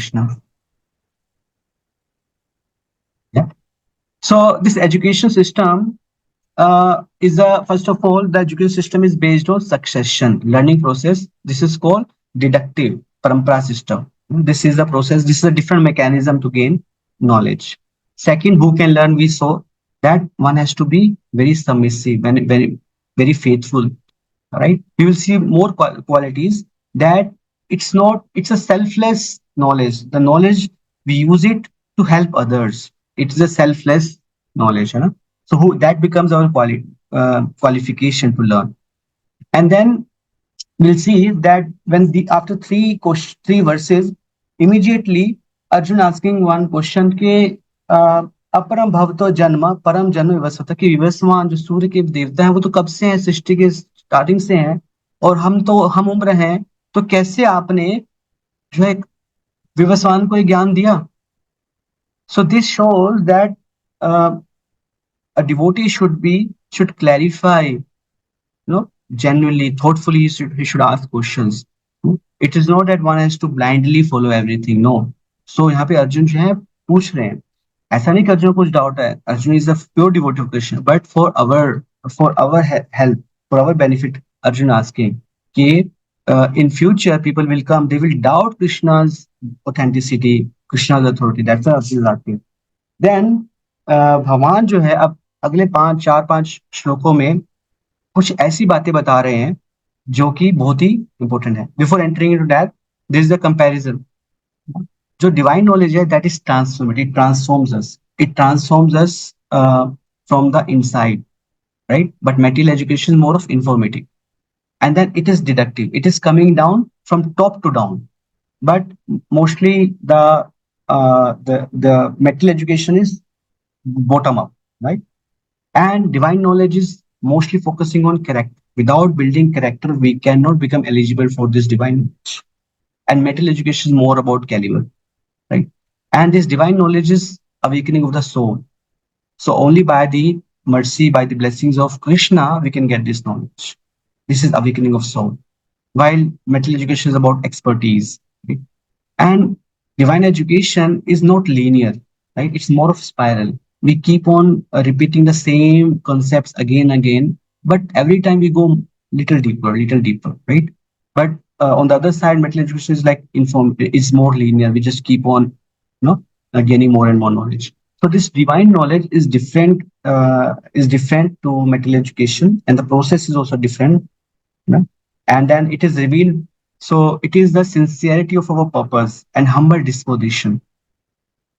Krishna. Yeah. So this education system is a first of all, the education system is based on succession learning process. This is called deductive parampara system. This is the process. This is a different mechanism to gain knowledge. Second, who can learn? We saw that one has to be very submissive and very faithful. Right? We will see more qualities that it's a selfless knowledge. The knowledge we use it to help others. It's a selfless knowledge. You know? So who that becomes our qualification to learn. And then we'll see that when the after three verses, immediately Arjun asking one question के अपरम भवतो जन्म परम जन्म विवस्वत कि विवस्वान जो सूर्य के देवता हैं वो तो कब से हैं, सृष्टि के स्टार्टिंग से हैं, और हम तो हम उम्र हैं, तो कैसे आपने जो है विवस्वान को ये ज्ञान दिया. So this shows that a devotee should clarify, genuinely, thoughtfully. He should ask questions. It is not that one has to blindly follow everything. No. So यहाँ पे अर्जुन जो है पूछ रहे हैं. ऐसा नहीं कि अर्जुन को कुछ डाउट है. Arjun is a pure devotee of Krishna, but for our help, for our benefit, Arjun asking कि in future people will come, they will doubt Krishna's authenticity, Krishna's authority. That's why Arjun is asking. Then भगवान जो है अब अगले 4-5 श्लोकों में कुछ ऐसी बातें बता रहे हैं जो कि बहुत ही इंपॉर्टेंट है. Before entering into that, this is the comparison. जो डिवाइन नॉलेज है that is transformative. It transforms us from the inside, right? But material education is more of informative, and then it is deductive. It is coming down from top to down, but mostly the material education is bottom up, right? And divine knowledge is mostly focusing on character. Without building character, we cannot become eligible for this divine knowledge. And material education is more about caliber, right? And this divine knowledge is awakening of the soul. So only by the mercy, by the blessings of Krishna, we can get this knowledge. This is awakening of soul. While material education is about expertise, right? And divine education is not linear, right? It's more of spiral. We keep on repeating the same concepts again and again, but every time we go little deeper, right? But on the other side, material education is like it's more linear. We just keep on, gaining more and more knowledge. So this divine knowledge is different to material education, and the process is also different. And then it is revealed. So it is the sincerity of our purpose and humble disposition.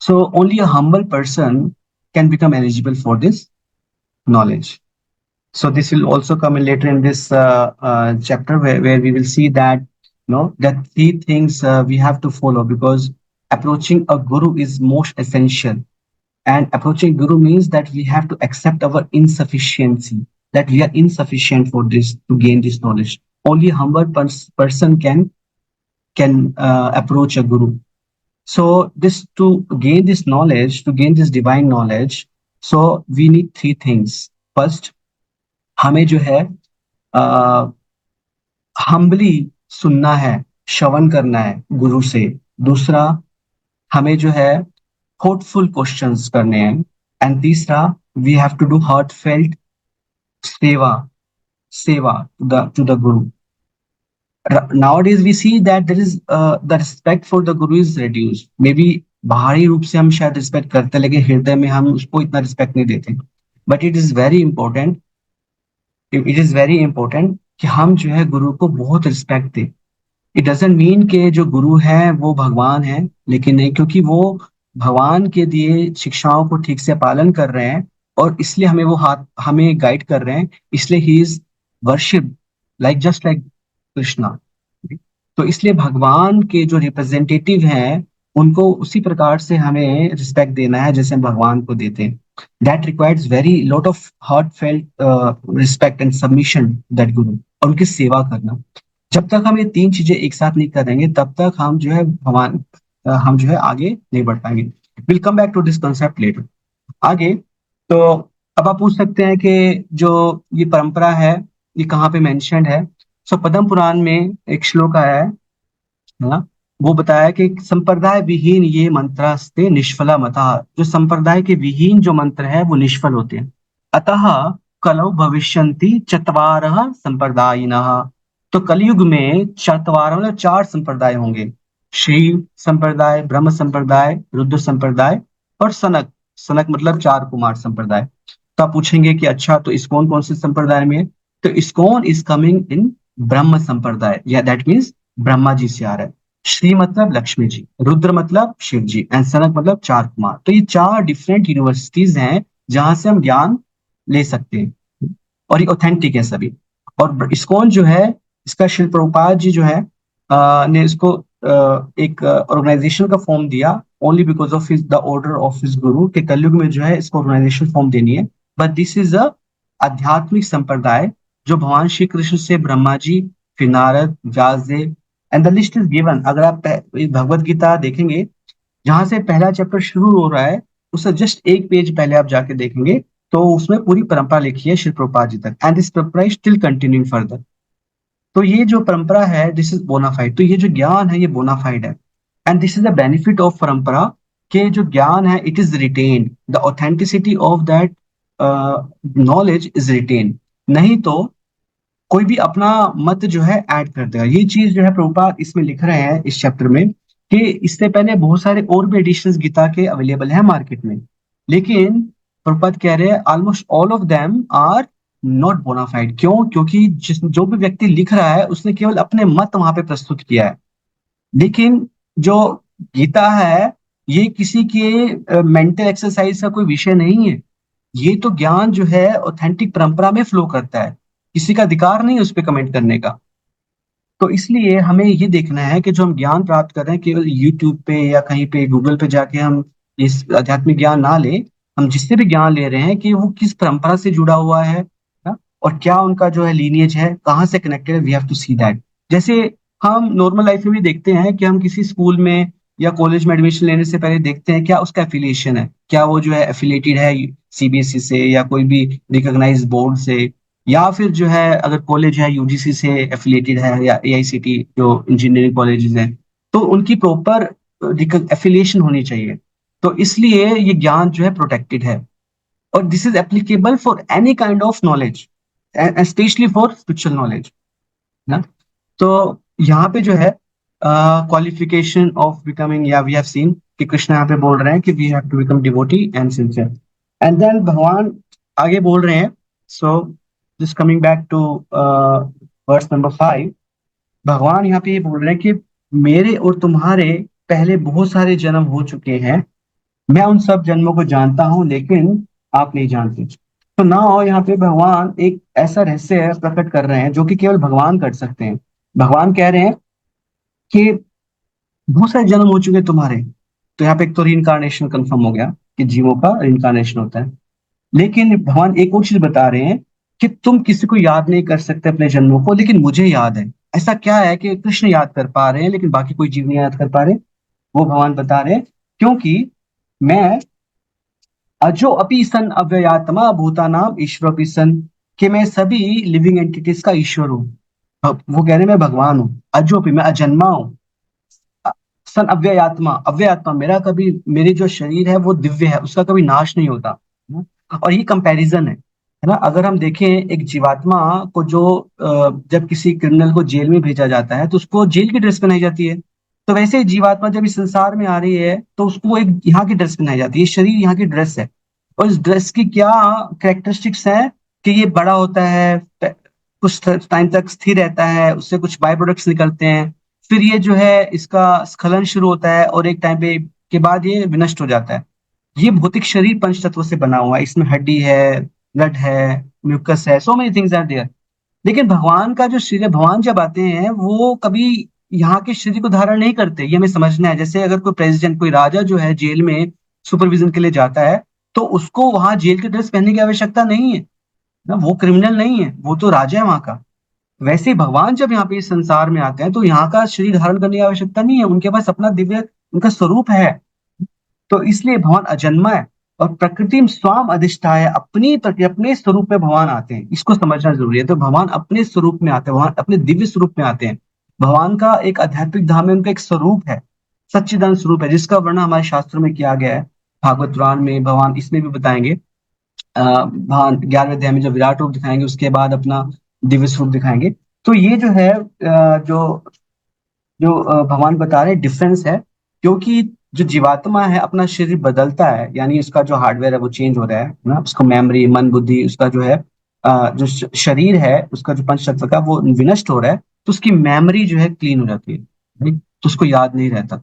So only a humble person can become eligible for this knowledge. So this will also come in later in this chapter where we will see that that 3 things we have to follow, because approaching a guru is most essential. And approaching guru means that we have to accept our insufficiency, that we are insufficient for this to gain this knowledge. Only a humble person can approach a guru. So to gain this knowledge, to gain this divine knowledge, so we need 3 things. First, हमें जो है humbly सुनना है, श्रवण करना है गुरु से. दूसरा, हमें जो है thoughtful questions करने हैं. And तीसरा, we have to do heartfelt seva to the guru. Nowadays we see that there is the respect for the guru is reduced. Maybe बाहरी रूप से हम शायद रिस्पेक्ट करते, लेकिन हृदय में हम उसको इतना रिस्पेक्ट नहीं देते. But it is very important कि हम जो है गुरु को बहुत रिस्पेक्ट दें. इट डजंट मीन कि जो गुरु है वो भगवान है, लेकिन नहीं, क्योंकि वो भगवान के दिए शिक्षाओं को ठीक से पालन कर रहे हैं और इसलिए हमें गाइड कर रहे हैं, इसलिए he is worship just like Krishna. तो इसलिए भगवान के जो रिप्रेजेंटेटिव हैं उनको उसी प्रकार से हमें रिस्पेक्ट देना है जैसे हम भगवान को देते हैं. That requires very lot of heartfelt respect and submission that गुरु, और उनकी सेवा करना. जब तक हम ये 3 चीजें एक साथ नहीं करेंगे तब तक हम जो है आगे नहीं बढ़ पाएंगे. Will come back to this concept later. आगे तो अब आप पूछ सकते हैं कि जो ये परंपरा है ये कहाँ पे मेंशन्ड है. सो पद्म पुराण में एक श्लोक आया है ना, वो बताया कि संप्रदाय विहीन ये मंत्रास्ते निष्फला मता, जो संप्रदाय के विहीन जो मंत्र है वो निष्फल होते हैं। अतः कलौ भविष्यन्ति चत्वारः संप्रदायिनः, तो कलयुग में चत्वार मतलब 4 संप्रदाय होंगे। शिव संप्रदाय, ब्रह्म संप्रदाय, रुद्र संप्रदाय और सनक, सनक मतलब 4 कुमार संप्रदाय। तो आप पूछेंगे कि अच्छा तो इस्कॉन कौन से संप्रदाय में है? तो इस्कॉन इज कमिंग इन ब्रह्म संप्रदाय, या दैट मीन्स ब्रह्मा जी से आ रहा है। श्री मतलब लक्ष्मी जी, रुद्र मतलब शिव जी एंड सनक मतलब 4 कुमार। तो ये 4 डिफरेंट यूनिवर्सिटीज हैं जहां से हम ज्ञान ले सकते हैं, और ये ऑथेंटिक है सभी। और इस्कॉन जो है, इसका श्री प्रभुपाद जी जो है ने इसको एक ऑर्गेनाइजेशन का फॉर्म दिया, only because of his the order of his गुरु, के कलयुग में जो है इसको ऑर्गेनाइजेशन फॉर्म देनी है। बट दिस इज अ आध्यात्मिक संप्रदाय जो भगवान श्री कृष्ण से ब्रह्मा जी, फिर Narad, Vyasadev, and the list is given. अगर आप भगवत गीता देखेंगे, जहां से पहला चैप्टर शुरू हो रहा है, उससे जस्ट एक पेज पहले आप जाके देखेंगे, तो उसमें पूरी परंपरा लिखी है श्री प्रभुपाद जी तक, एंड दिस परंपरा इज स्टिल कंटिन्यूइंग फर्दर। तो ये जो परंपरा है दिस इज बोनाफाइड, तो ये जो ज्ञान है ये बोनाफाइड है, and this is the benefit of परंपरा, के जो ज्ञान है it is retained, the authenticity of that knowledge is retained. नहीं तो कोई भी अपना मत जो है ऐड कर देगा। ये चीज जो है प्रभुपाद इसमें लिख रहे हैं इस चैप्टर में, कि इससे पहले बहुत सारे और भी एडिशंस गीता के अवेलेबल हैं मार्केट में, लेकिन प्रभुपाद कह रहे हैं almost all of them are not bona fide. क्यों? क्योंकि जिस जो भी व्यक्ति लिख रहा है उसने केवल अपने मत वहां पे प्रस्तुत किया है, लेकिन जो गीता है ये किसी के मेंटल एक्सरसाइज का कोई विषय नहीं है। ये तो ज्ञान जो है ऑथेंटिक परंपरा में फ्लो करता है, किसी का अधिकार नहीं है उस पर कमेंट करने का। तो इसलिए हमें ये देखना है कि जो हम ज्ञान प्राप्त कर रहे हैं केवल यूट्यूब पे या कहीं पे गूगल पे जाके हम इस आध्यात्मिक ज्ञान ना ले, हम जिससे भी ज्ञान ले रहे हैं कि वो किस परंपरा से जुड़ा हुआ है ना? और क्या उनका जो है लीनिएज है, कहाँ से कनेक्टेड है, we have to see that. जैसे हम नॉर्मल लाइफ में भी देखते हैं कि हम किसी स्कूल में या कॉलेज में एडमिशन लेने से पहले देखते हैं क्या उसका एफिलिएशन है, क्या वो जो है एफिलेटेड है सीबीएसई से या कोई भी रिकॉग्नाइज बोर्ड से, या फिर जो है अगर कॉलेज है यूजीसी से एफिलिएटेड है या एआईसीटी जो इंजीनियरिंग कॉलेजेस हैं, तो उनकी प्रॉपर एफिलिएशन होनी चाहिए। तो इसलिए ये ज्ञान जो है प्रोटेक्टेड है, और this is applicable for any kind of knowledge, specially for spiritual knowledge ना। तो यहाँ पे जो है क्वालिफिकेशन ऑफ बिकमिंग, या वी हैव सीन कि कृष्ण यहाँ पे बोल रहे हैं कि we have to become devotee and sincere. And then भगवान आगे बोल रहे हैं, so just coming back to verse number 5, भगवान यहाँ पे ये बोल रहे हैं कि मेरे और तुम्हारे पहले बहुत सारे जन्म हो चुके हैं, मैं उन सब जन्मों को जानता हूं लेकिन आप नहीं जानते। तो नाउ यहाँ पे भगवान एक ऐसा रहस्य प्रकट कर रहे हैं जो कि केवल भगवान कर सकते हैं। भगवान कह रहे हैं कि बहुत सारे जन्म हो चुके हैं तुम्हारे, तो यहाँ पे एक तो रीइंकारनेशन कंफर्म हो गया कि जीवों का रीइंकारनेशन होता है, लेकिन भगवान एक और चीज बता रहे हैं कि तुम किसी को याद नहीं कर सकते अपने जन्मों को, लेकिन मुझे याद है। ऐसा क्या है कि कृष्ण याद कर पा रहे हैं लेकिन बाकी कोई जीव नहीं याद कर पा रहे? वो भगवान बता रहे हैं, क्योंकि मैं अजो अपि सन अव्ययात्मा भूतानाम ईश्वर अपि सन, कि मैं सभी लिविंग एंटिटीज का ईश्वर हूँ। वो कह रहे हैं मैं भगवान हूँ, अजो अपि मैं अजन्मा हूँ, सन अव्ययात्मा, अव्ययात्मा मेरा कभी, मेरी जो शरीर है वो दिव्य है, उसका कभी नाश नहीं होता है ना? और ये कंपैरिजन है ना। अगर हम देखें एक जीवात्मा को जो जब किसी क्रिमिनल को जेल में भेजा जाता है तो उसको जेल की ड्रेस पहनाई जाती है, तो वैसे ही जीवात्मा जब इस संसार में आ रही है तो उसको एक यहाँ की ड्रेस पहनाई जाती है, शरीर यहाँ की ड्रेस है। और इस ड्रेस की क्या कैरेक्टरिस्टिक्स हैं कि ये बड़ा होता है, कुछ टाइम तक स्थिर रहता है, उससे कुछ बाय प्रोडक्ट्स निकलते हैं, फिर ये जो है इसका स्खलन शुरू होता है और एक टाइम पे के बाद ये विनष्ट हो जाता है। ये भौतिक शरीर पंच तत्वों से बना हुआ है, इसमें हड्डी है, ब्लड है, म्यूकस है, so many things are there. लेकिन भगवान का जो शरीर है, भगवान जब आते हैं वो कभी यहाँ के शरीर को धारण नहीं करते, ये हमें समझना है। जैसे अगर कोई प्रेसिडेंट, कोई राजा जो है जेल में सुपरविजन के लिए जाता है, तो उसको वहां जेल की ड्रेस पहनने की आवश्यकता नहीं है ना, वो क्रिमिनल नहीं है, वो तो राजा है वहां का। वैसे ही भगवान जब यहाँ पे इस संसार में आते हैं तो यहाँ का शरीर धारण करने की आवश्यकता नहीं है, उनके पास अपना दिव्य उनका स्वरूप है। तो इसलिए भगवान अजन्मा है, और प्रकृति में स्वाम अधिष्ठाय, अपने स्वरूप में भगवान आते हैं, इसको समझना जरूरी है। तो भगवान अपने स्वरूप में आते हैं, भगवान अपने दिव्य स्वरूप में आते हैं। भगवान का एक आध्यात्मिक धाम है, उनका एक स्वरूप है, सच्चिदानंद स्वरूप है, जिसका वर्णन हमारे शास्त्रों में किया गया है। भागवत पुराण में भगवान इसमें भी बताएंगे। भगवान 11वें अध्याय में जो विराट रूप दिखाएंगे, उसके बाद अपना दिव्य स्वरूप दिखाएंगे। तो ये जो है जो जो भगवान बता रहे डिफरेंस है, क्योंकि जो जीवात्मा है अपना शरीर बदलता है, यानी उसका जो हार्डवेयर है वो चेंज हो रहा है ना, उसको मेमोरी, मन, बुद्धि, उसका जो है जो शरीर है, उसका जो पंच तत्व का वो विनष्ट हो रहा है, तो उसकी मेमोरी जो है क्लीन हो जाती है, right? तो उसको याद नहीं रहता।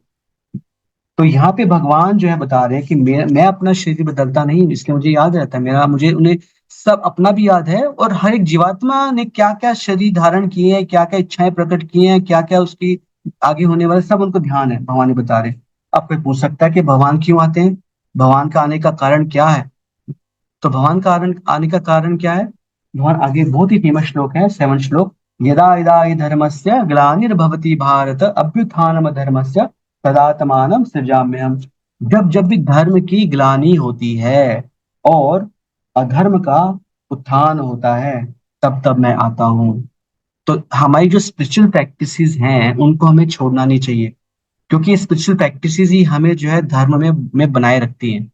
तो यहाँ पे भगवान जो है बता रहे हैं कि मैं अपना शरीर बदलता नहीं, इसलिए मुझे याद रहता है, मेरा मुझे उन्हें सब अपना भी याद है, और हर एक जीवात्मा ने क्या क्या शरीर धारण किए हैं, क्या क्या इच्छाएं प्रकट की हैं, क्या क्या उसकी आगे होने वाला, सब उनको ध्यान है, भगवान ने बता रहे। अब कोई पूछ सकता है कि भगवान क्यों आते हैं, भगवान का आने का कारण क्या है। तो भगवान का आने का कारण क्या है, भगवान आगे बहुत ही फेमस श्लोक है, 7 श्लोक। यदा यदा हि धर्मस्य ग्लानिर्भवति भारत अभ्युत्थानम धर्मस्य तदात्मानं सृजाम्यहम्। जब जब भी धर्म की ग्लानि होती है और अधर्म का उत्थान होता है, तब तब मैं आता हूँ। तो हमारी जो स्पिरिचुअल प्रैक्टिसेस हैं उनको हमें छोड़ना नहीं चाहिए, क्योंकि ये स्पिरिचुअल प्रैक्टिसेस ही हमें जो है धर्म में बनाए रखती हैं।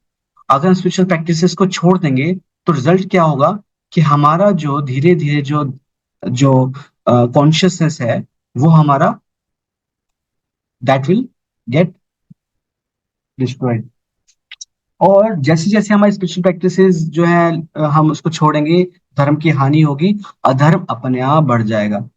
अगर हम स्पिरिचुअल प्रैक्टिसेस को छोड़ देंगे तो रिजल्ट क्या होगा कि हमारा जो धीरे धीरे जो जो कॉन्शियसनेस है वो हमारा दैट विल गेट डिस्ट्रॉयड। और जैसे जैसे हमारी स्पिरिचुअल प्रैक्टिसेस जो है हम उसको छोड़ेंगे, धर्म की हानि होगी, अधर्म अपने आप बढ़ जाएगा।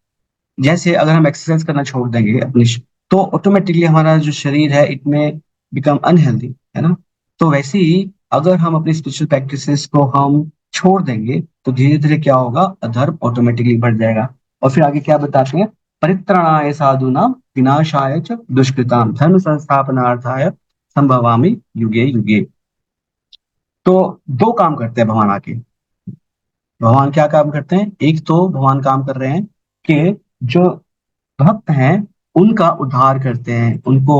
जैसे अगर हम एक्सरसाइज करना छोड़ देंगे अपने तो ऑटोमेटिकली हमारा जो शरीर है इट में बिकम अनहेल्दी, है ना। तो वैसे ही अगर हम अपनी स्पिरिचुअल प्रैक्टिसेस को हम छोड़ देंगे तो धीरे धीरे क्या होगा, अधर्म ऑटोमेटिकली बढ़ जाएगा। और फिर आगे क्या बताते हैं, परित्राणाय साधूनां विनाशाय च दुष्कृतां धर्म संस्थापनार्थाय संभवामि युगे युगे। तो दो काम करते हैं भगवान आके। भगवान क्या काम करते हैं, एक तो भगवान काम कर रहे हैं कि जो भक्त हैं उनका उद्धार करते हैं, उनको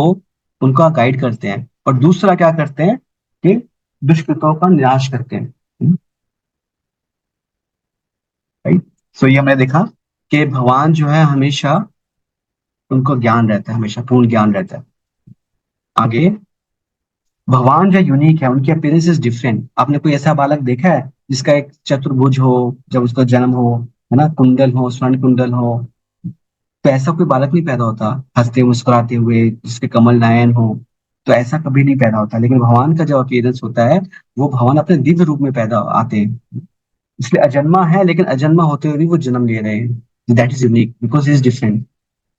उनका गाइड करते हैं, और दूसरा क्या करते हैं कि दुष्कृतों का निराश करते हैं। राइट। सो ये हमने देखा कि भगवान जो है हमेशा उनको ज्ञान रहता है, हमेशा पूर्ण ज्ञान रहता है। आगे भगवान जो यूनिक है, उनकी अपीयरेंस इज डिफरेंट। आपने कोई ऐसा बालक देखा है जिसका एक चतुर्भुज हो, जब उसका जन्म हो, है ना, कुंडल हो, स्वर्ण कुंडल हो। तो ऐसा कोई बालक नहीं पैदा होता हंसते मुस्कुराते हुए जिसके कमल नयन हो। तो ऐसा कभी नहीं पैदा होता, लेकिन भगवान का जो अपीयरेंस होता है वो भगवान अपने दिव्य रूप में पैदा आते हैं। इसलिए अजन्मा है, लेकिन अजन्मा होते हुए भी वो जन्म ले रहे हैं। That is unique because is different.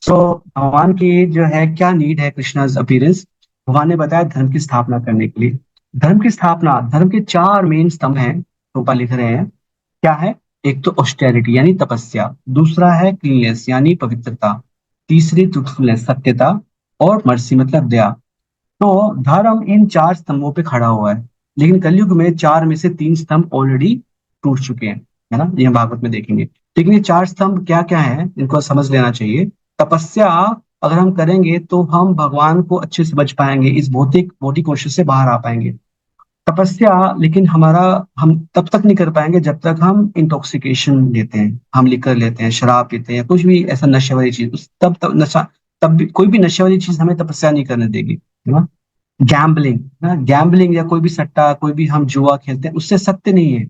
So भगवान की जो है क्या नीड है कृष्णाज अपीयरेंस, भगवान ने बताया धर्म की स्थापना करने के लिए। धर्म की स्थापना, धर्म के 4 मेन स्तंभ हैं, रूपा लिख रहे हैं। क्या है, एक तो ऑस्टेरिटी यानी तपस्या, दूसरा है क्लीननेस यानी पवित्रता, तीसरी ट्रूथफुलनेस सत्यता, और मर्सी मतलब दया। तो धर्म इन 4 स्तंभों पे खड़ा हुआ है, लेकिन कलयुग में 4 में से 3 स्तंभ ऑलरेडी टूट चुके हैं, है ना, ये हम भागवत में देखेंगे। लेकिन ये 4 स्तंभ क्या क्या है इनको समझ लेना चाहिए। तपस्या अगर हम करेंगे तो हम भगवान को अच्छे से बच पाएंगे, इस भौतिक बॉडी कोशिश से बाहर आ पाएंगे। तपस्या लेकिन हमारा, हम तब तक नहीं कर पाएंगे जब तक हम इंटॉक्सिकेशन लेते हैं, हम लिकर लेते हैं, शराब पीते हैं, कुछ भी ऐसा नशे वाली चीज, तब नशा, तब भी कोई भी नशे वाली चीज हमें तपस्या नहीं करने देगी, है ना। गैम्बलिंग ना, गैम्बलिंग या कोई भी सट्टा, कोई भी हम जुआ खेलते हैं, उससे सत्य नहीं है,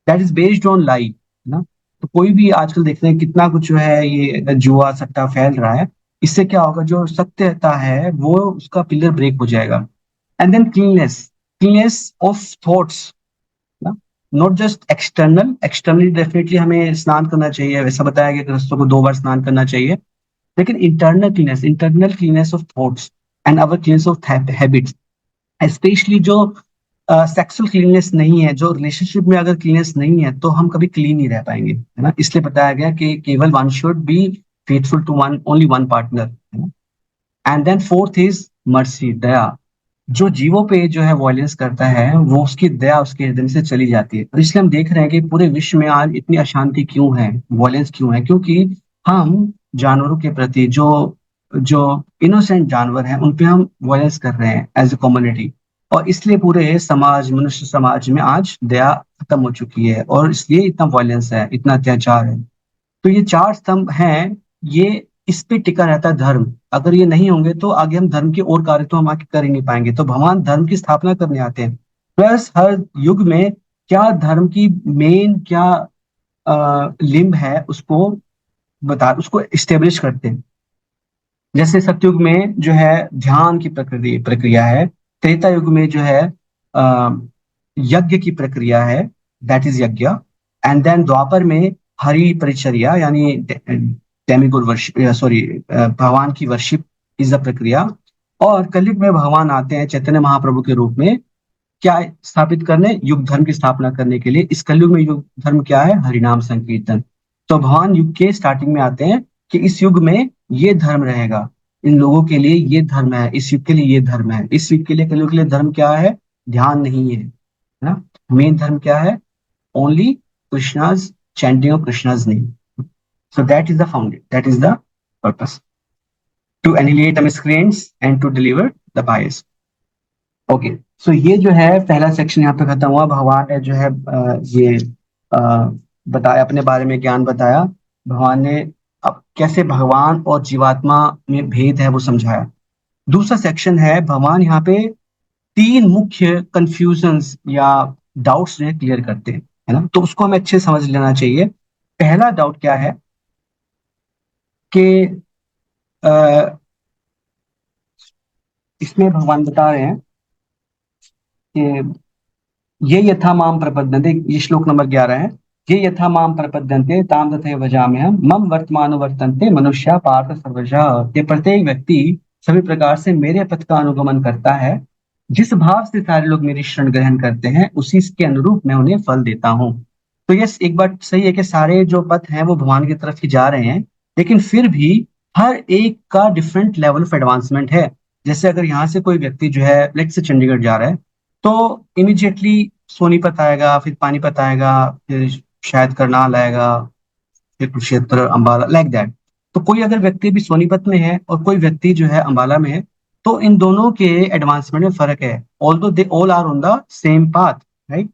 दैट इज बेस्ड ऑन लाई, है ना। तो कोई भी आजकल देख रहे हैं कितना कुछ जो है ये जुआ सट्टा फैल रहा है, इससे क्या होगा, जो सत्यता है वो उसका पिलर ब्रेक हो जाएगा। And then cleanliness, cleanliness of thoughts ना, not just external, externally definitely हमें स्नान करना चाहिए, वैसा बताया गया कि गृहस्थों को 2 बार स्नान करना चाहिए, लेकिन internal cleanness of thoughts and our cleanness of habits, specially जो सेक्सुअल क्लीननेस नहीं है, जो रिलेशनशिप में अगर क्लीननेस नहीं है तो हम कभी क्लीन नहीं रह पाएंगे, है ना। इसलिए बताया गया कि केवल one should be faithful to one, only one partner, है ना। And then fourth is mercy, दया। जो जीवों पे जो है वॉयलेंस करता है वो उसकी दया उसके हृदय से चली जाती है। और इसलिए हम देख रहे हैं कि पूरे विश्व में आज इतनी अशांति क्यों है, वॉयलेंस क्यों है, क्योंकि हम जानवरों के प्रति, जो जो इनोसेंट जानवर हैं उन पे हम वॉयलेंस कर रहे हैं एज ए कम्युनिटी। और इसलिए पूरे समाज, मनुष्य समाज में आज दया खत्म हो चुकी है, और इसलिए इतना वॉयलेंस है, इतना अत्याचार है। तो ये 4 स्तंभ हैं, ये इस पे टिका रहता है धर्म। अगर ये नहीं होंगे तो आगे हम धर्म के और कार्य तो हम आगे कर ही नहीं पाएंगे। तो भगवान धर्म की स्थापना करने आते हैं, प्लस हर युग में क्या धर्म की मेन क्या लिंब है उसको उसको इस्टेब्लिश करते हैं। जैसे सतयुग में जो है ध्यान की प्रक्रिया प्रक्रिया है, त्रेता युग में जो है अ, यज्ञ की प्रक्रिया है, दैट इज यज्ञ। एंड देन द्वापर में हरि परिचर्या यानी डेमिगोड वर्शिप, सॉरी भगवान की वर्शिप इज द प्रक्रिया। और कलयुग में भगवान आते हैं चैतन्य महाप्रभु के रूप में, क्या स्थापित करने, युग धर्म की स्थापना करने के लिए। इस कलयुग में युग धर्म क्या है, हरिनाम संकीर्तन। तो भगवान युग के स्टार्टिंग में आते हैं कि इस युग में ये धर्म रहेगा, इन लोगों के लिए ये धर्म है, इस युग के लिए ये धर्म है। इस युग के लिए, कलयुग के लिए धर्म क्या है, ध्यान नहीं है ना। मेन धर्म क्या है, only Krishna's chanting of Krishna's name. So that is the foundation, that is the purpose, to annihilate the miscreants and to deliver the pious। Okay, so ये जो है पहला सेक्शन यहाँ पे खत्म हुआ। भगवान ने जो है ये अ, बताया, अपने बारे में ज्ञान बताया। भगवान ने अब कैसे भगवान और जीवात्मा में भेद है वो समझाया। दूसरा सेक्शन है, भगवान यहाँ पे तीन मुख्य कंफ्यूजन्स या डाउट्स जो है क्लियर करते हैं, है ना। तो उसको हमें अच्छे से समझ लेना चाहिए। पहला डाउट क्या है कि अ, इसमें भगवान बता रहे हैं कि ये यथा माम प्रपद्यन्ते, ये श्लोक नंबर 11 है। ये यथा माम प्रपद्यन्ते ताम तथैव भजाम्यहम् मम वर्तमानो वर्तन्ते मनुष्या पार्थ सर्वशः। ये प्रत्येक व्यक्ति सभी प्रकार से मेरे पथ का अनुगमन करता है, जिस भाव से सारे लोग मेरी शरण ग्रहण करते हैं उसी के अनुरूप मैं उन्हें फल देता हूँ। तो यस, एक बात सही है कि सारे जो पथ हैं वो भगवान की तरफ ही जा रहे हैं, लेकिन फिर भी हर एक का डिफरेंट लेवल ऑफ एडवांसमेंट है। जैसे अगर यहाँ से कोई व्यक्ति जो है लेट से चंडीगढ़ जा रहा है, तो इमिजिएटली सोनीपत आएगा, फिर पानीपत आएगा, फिर शायद करनाल आएगा, फिर कुरुक्षेत्र, अंबाला, लाइक दैट। तो कोई अगर व्यक्ति भी सोनीपत में है और कोई व्यक्ति जो है अंबाला में है, तो इन दोनों के एडवांसमेंट में फर्क है, although they all are on the same path, right.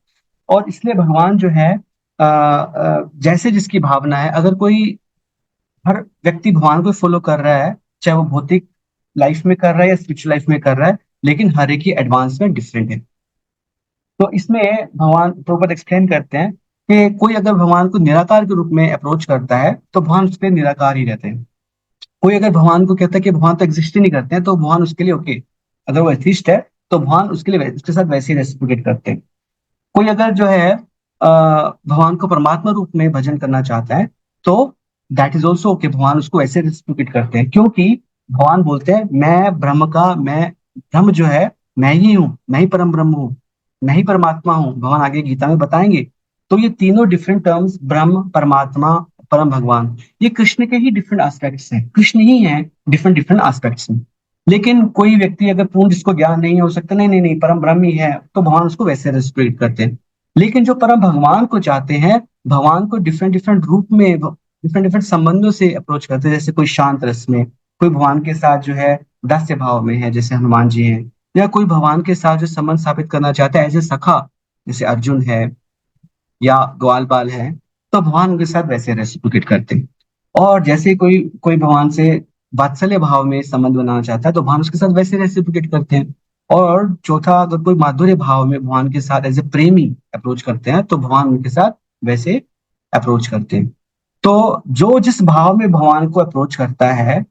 और इसलिए भगवान जो है जैसे जिसकी भावना है, अगर कोई, हर व्यक्ति भगवान को फॉलो कर रहा है, चाहे वो भौतिक लाइफ में कर रहा है या स्पिरिचुअल लाइफ में कर रहा है, लेकिन हर एक की एडवांसमेंट डिफरेंट है। तो इसमें भगवान प्रभुपद एक्सप्लेन करते हैं कि कोई अगर भगवान को निराकार के रूप में अप्रोच करता है तो भगवान उसके लिए निराकार ही रहते हैं। कोई अगर भगवान को कहता है कि भगवान तो एग्जिस्ट ही नहीं करते हैं, तो भगवान उसके लिए ओके, अगर वो एथिस्ट है तो भगवान उसके लिए उसके साथ वैसे ही रेसिप्रोकेट करते हैं। कोई अगर जो है भगवान को परमात्मा रूप में भजन करना चाहता है, तो दैट इज ऑल्सो ओके, भगवान उसको ऐसे रेसिप्रोकेट करते हैं, क्योंकि भगवान बोलते हैं मैं ब्रह्म का, मैं ब्रह्म जो है मैं ही हूँ, मैं ही परम ब्रह्म हूँ, मैं ही परमात्मा हूँ। भगवान आगे गीता में बताएंगे। तो ये तीनों डिफरेंट टर्म्स, ब्रह्म, परमात्मा, परम भगवान, ये कृष्ण के ही डिफरेंट एस्पेक्ट्स हैं, कृष्ण ही हैं डिफरेंट डिफरेंट एस्पेक्ट्स में। लेकिन कोई व्यक्ति अगर पूर्ण जिसको ज्ञान नहीं है, हो सकता नहीं नहीं नहीं परम ब्रह्म ही है, तो भगवान उसको वैसे रेस्पेक्ट करते हैं। लेकिन जो परम भगवान को चाहते हैं, भगवान को डिफरेंट डिफरेंट रूप में, डिफरेंट डिफरेंट संबंधों से अप्रोच करते हैं। जैसे कोई शांत रस में, कोई भगवान के साथ जो है दास्य भाव में है, जैसे हनुमान जी हैं, या कोई भगवान के साथ जो संबंध स्थापित करना चाहता है एज ए सखा, जैसे अर्जुन है या ग्वाल बाल है, तो भगवान उनके साथ वैसे रेसिप्रोकेट करते हैं। और जैसे कोई कोई भगवान से वात्सल्य भाव में संबंध बनाना चाहता है, तो भगवान उसके साथ वैसे रेसिप्रोकेट करते हैं। और चौथा, अगर कोई माधुर्य भाव में भगवान के साथ एज ए प्रेमी अप्रोच करते हैं, तो भगवान उनके साथ वैसे अप्रोच करते हैं। तो जो जिस भाव में भगवान को अप्रोच करता है,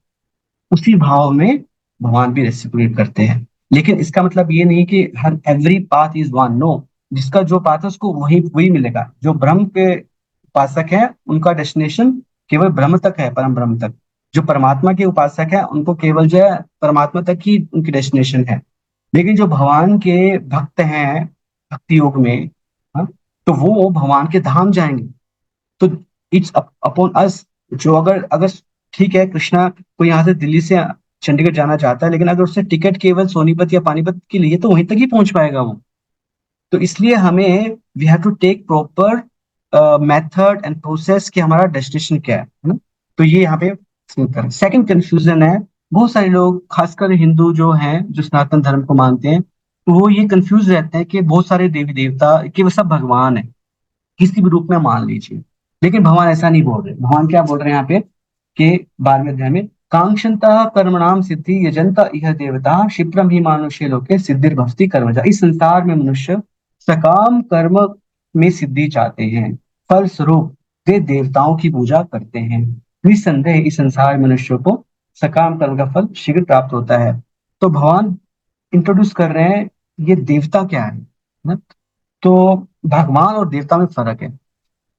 उसी भाव में भगवान भी रेसिप्रोकेट करते हैं। लेकिन इसका मतलब ये नहीं कि हर every path is one, no. जिसका जो पाथ है उसको वही वही मिलेगा। जो ब्रह्म के उपासक है उनका डेस्टिनेशन केवल ब्रह्म तक है, परम ब्रह्म तक। जो परमात्मा के उपासक है उनको केवल जो है परमात्मा तक ही उनकी डेस्टिनेशन है। लेकिन जो भगवान के भक्त हैं भक्ति योग में, हाँ, तो वो भगवान के धाम जाएंगे। तो इट्स अपॉन अस। जो अगर अगर ठीक है, कृष्णा को यहाँ से दिल्ली से चंडीगढ़ जाना चाहता है, लेकिन अगर उससे टिकट केवल सोनीपत या पानीपत के लिए, तो वहीं तक ही पहुंच पाएगा वो। तो इसलिए हमें we have to take proper method and process कि हमारा डेस्टिनेशन क्या है ना। तो ये यहाँ पे सेकंड कंफ्यूजन है। बहुत सारे लोग, खासकर हिंदू जो हैं, जो सनातन धर्म को मानते हैं, तो वो ये कंफ्यूज रहते हैं कि बहुत सारे देवी देवता कि वो सब भगवान है, किसी भी रूप में मान लीजिए। लेकिन भगवान ऐसा नहीं बोल रहे। भगवान क्या बोल रहे हैं यहाँ पे कि 12वें अध्याय में, कांक्षन्तः कर्मणाम सिद्धि यजंत इह देवता क्षिप्रम ही मानुष्य लोके सिद्धिर्भवति कर्मजा। इस संसार में मनुष्य सकाम कर्म में सिद्धि चाहते हैं, फल स्वरूप वे देवताओं की पूजा करते हैं। निस्संदेह इस संसार में मनुष्यों को सकाम कर्म का फल शीघ्र प्राप्त होता है। तो भगवान इंट्रोड्यूस कर रहे हैं ये देवता क्या है ना? तो भगवान और देवता में फर्क है।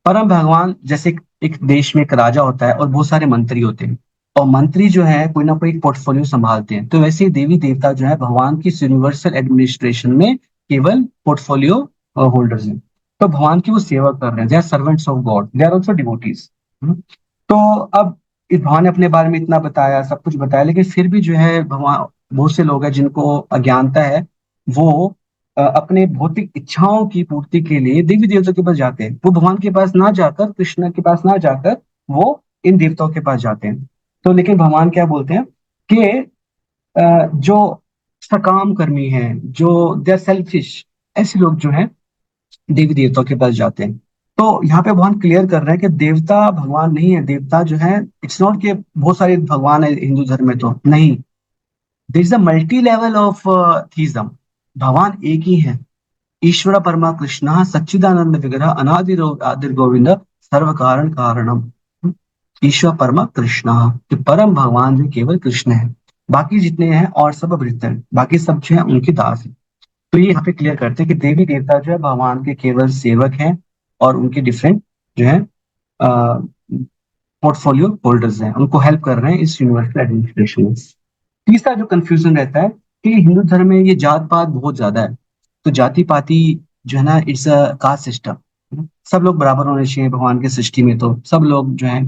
परम भगवान जैसे एक देश में एक राजा होता है और बहुत सारे मंत्री होते हैं, और मंत्री जो है कोई ना कोई एक पोर्टफोलियो संभालते हैं, तो वैसे ही देवी देवता जो है भगवान की यूनिवर्सल एडमिनिस्ट्रेशन में केवल पोर्टफोलियो होल्डर्स हैं। तो भगवान की वो सेवा कर रहे हैं, they are servants of God, they are also devotees. तो अब इस भगवान ने अपने बारे में इतना बताया, सब कुछ बताया, लेकिन फिर भी जो है भगवान, बहुत से लोग हैं जिनको अज्ञानता है, वो अपने भौतिक इच्छाओं की पूर्ति के लिए देवी देवताओं के पास जाते हैं। वो भगवान के पास ना जाकर, कृष्ण के पास ना जाकर, वो इन देवताओं के पास जाते हैं। तो लेकिन भगवान क्या बोलते हैं कि जो सकाम कर्मी हैं, जो दे आर सेल्फिश, ऐसे लोग जो हैं देवी देवताओं के पास जाते हैं। तो यहाँ पे भगवान क्लियर कर रहे हैं कि देवता भगवान नहीं है। देवता जो है, इट्स नॉट कि बहुत सारे भगवान है हिंदू धर्म में, तो नहीं। This is a multi level of थीजम। भगवान एक ही है, ईश्वर परमा कृष्ण सच्चिदानंद विग्रह अनादिरो आदिर गोविंद सर्व कारण कारणम। ईश्वर परमा कृष्ण, कि परम भगवान जो केवल कृष्ण है, बाकी जितने हैं और सब अवृत हैं, बाकी सब जो है उनके दास हैं। तो ये यहाँ पे क्लियर करते हैं कि देवी देवता जो है भगवान के केवल सेवक हैं, और उनके डिफरेंट जो है पोर्टफोलियो होल्डर्स हैं, उनको हेल्प कर रहे हैं इस यूनिवर्सल एडमिनिस्ट्रेशन में। तीसरा जो कंफ्यूजन रहता है कि हिंदू धर्म में ये जात पात बहुत ज्यादा है, तो जाति पाति जो है ना, इट्स अ कास्ट सिस्टम, सब लोग बराबर होने चाहिए भगवान की सृष्टि में, तो सब लोग जो है।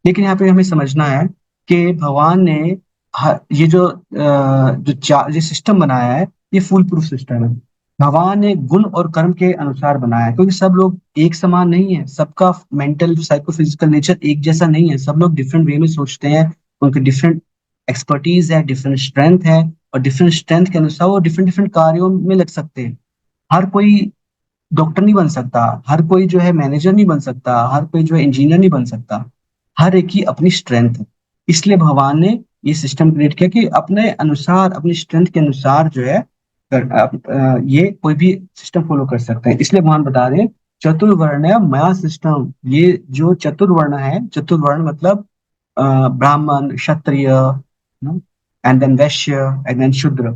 लेकिन यहाँ पे हमें समझना है कि भगवान ने ये जो सिस्टम बनाया है, ये फूल प्रूफ सिस्टम है। भगवान ने गुण और कर्म के अनुसार बनाया है, क्योंकि सब लोग एक समान नहीं है, सबका मेंटल साइकोफिजिकल नेचर एक जैसा नहीं है, सब लोग डिफरेंट वे में सोचते हैं, उनके डिफरेंट एक्सपर्टीज है, डिफरेंट स्ट्रेंथ है, और डिफरेंट स्ट्रेंथ के अनुसार वो डिफरेंट डिफरेंट कार्यों में लग सकते हैं। हर कोई डॉक्टर नहीं बन सकता, हर कोई जो है मैनेजर नहीं बन सकता, हर कोई जो है इंजीनियर नहीं बन सकता। हर एक की अपनी स्ट्रेंथ है। इसलिए भगवान ने ये सिस्टम क्रिएट किया कि अपने अनुसार, अपनी स्ट्रेंथ के अनुसार जो है ये कोई भी सिस्टम फॉलो कर सकते हैं। इसलिए भगवान बता रहे हैं चतुर्वर्ण मया सिस्टम। ये जो चतुर्वर्ण है, चतुर्वर्ण मतलब ब्राह्मण, क्षत्रिय, and then Vysya, and then शूद्र,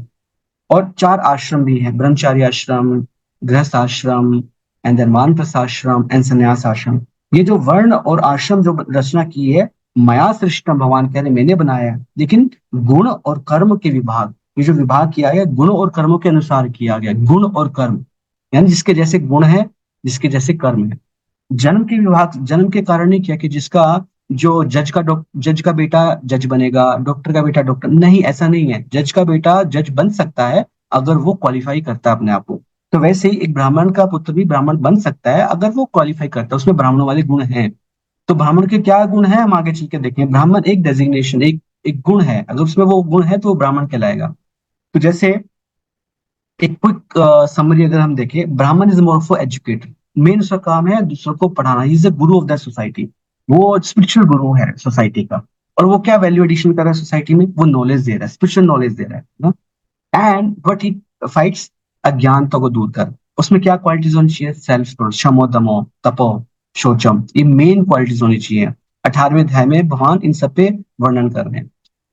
और चार आश्रम भी हैं, ब्रह्मचारी आश्रम, गृहस्थ आश्रम, एंड देन वानप्रस्थ आश्रम, एंड संन्यास आश्रम। ये जो वर्ण और आश्रम जो रचना की है, माया सृष्टम, भगवान कह रहे मैंने बनाया है, लेकिन गुण और कर्म के विभाग, ये जो विभाग किया है गुण और कर्मों के अनुसार किया गया। गुण और कर्म यानी जिसके जैसे गुण है, जिसके जैसे कर्म है। जन्म के विभाग, जन्म के कारण नहीं किया कि जिसका जो जज का बेटा जज बनेगा, डॉक्टर का बेटा डॉक्टर, नहीं, ऐसा नहीं है। जज का बेटा जज बन सकता है अगर वो क्वालिफाई करता है अपने आप को। तो वैसे ही एक ब्राह्मण का पुत्र भी ब्राह्मण बन सकता है अगर वो क्वालिफाई करता है, उसमें ब्राह्मणों वाले गुण हैं। तो ब्राह्मण के क्या गुण है, हम आगे चल के देखें। ब्राह्मण एक डेजिग्नेशन, एक एक गुण है, अगर उसमें वो गुण है तो वो ब्राह्मण कहलाएगा। तो जैसे एक क्विक समरी अगर हम देखें, ब्राह्मण is more for educated, main उसका काम है दूसरों को पढ़ाना, is the Guru of the society, वो स्पिरिचुअल गुरु है सोसाइटी का। और वो क्या वैल्यू एडिशन कर रहा है सोसाइटी में, वो नॉलेज दे रहा है, स्पिरिचुअल नॉलेज दे रहा है ना। एंड बट ही फाइट्स अज्ञानता को दूर कर। उसमें क्या क्वालिटीज होनी चाहिए, सेल्फ, क्षमो दमो तपो शौचम, ये मेन क्वालिटीज होनी चाहिए। 18वें अध्याय में भगवान इन सब पे वर्णन कर रहे हैं।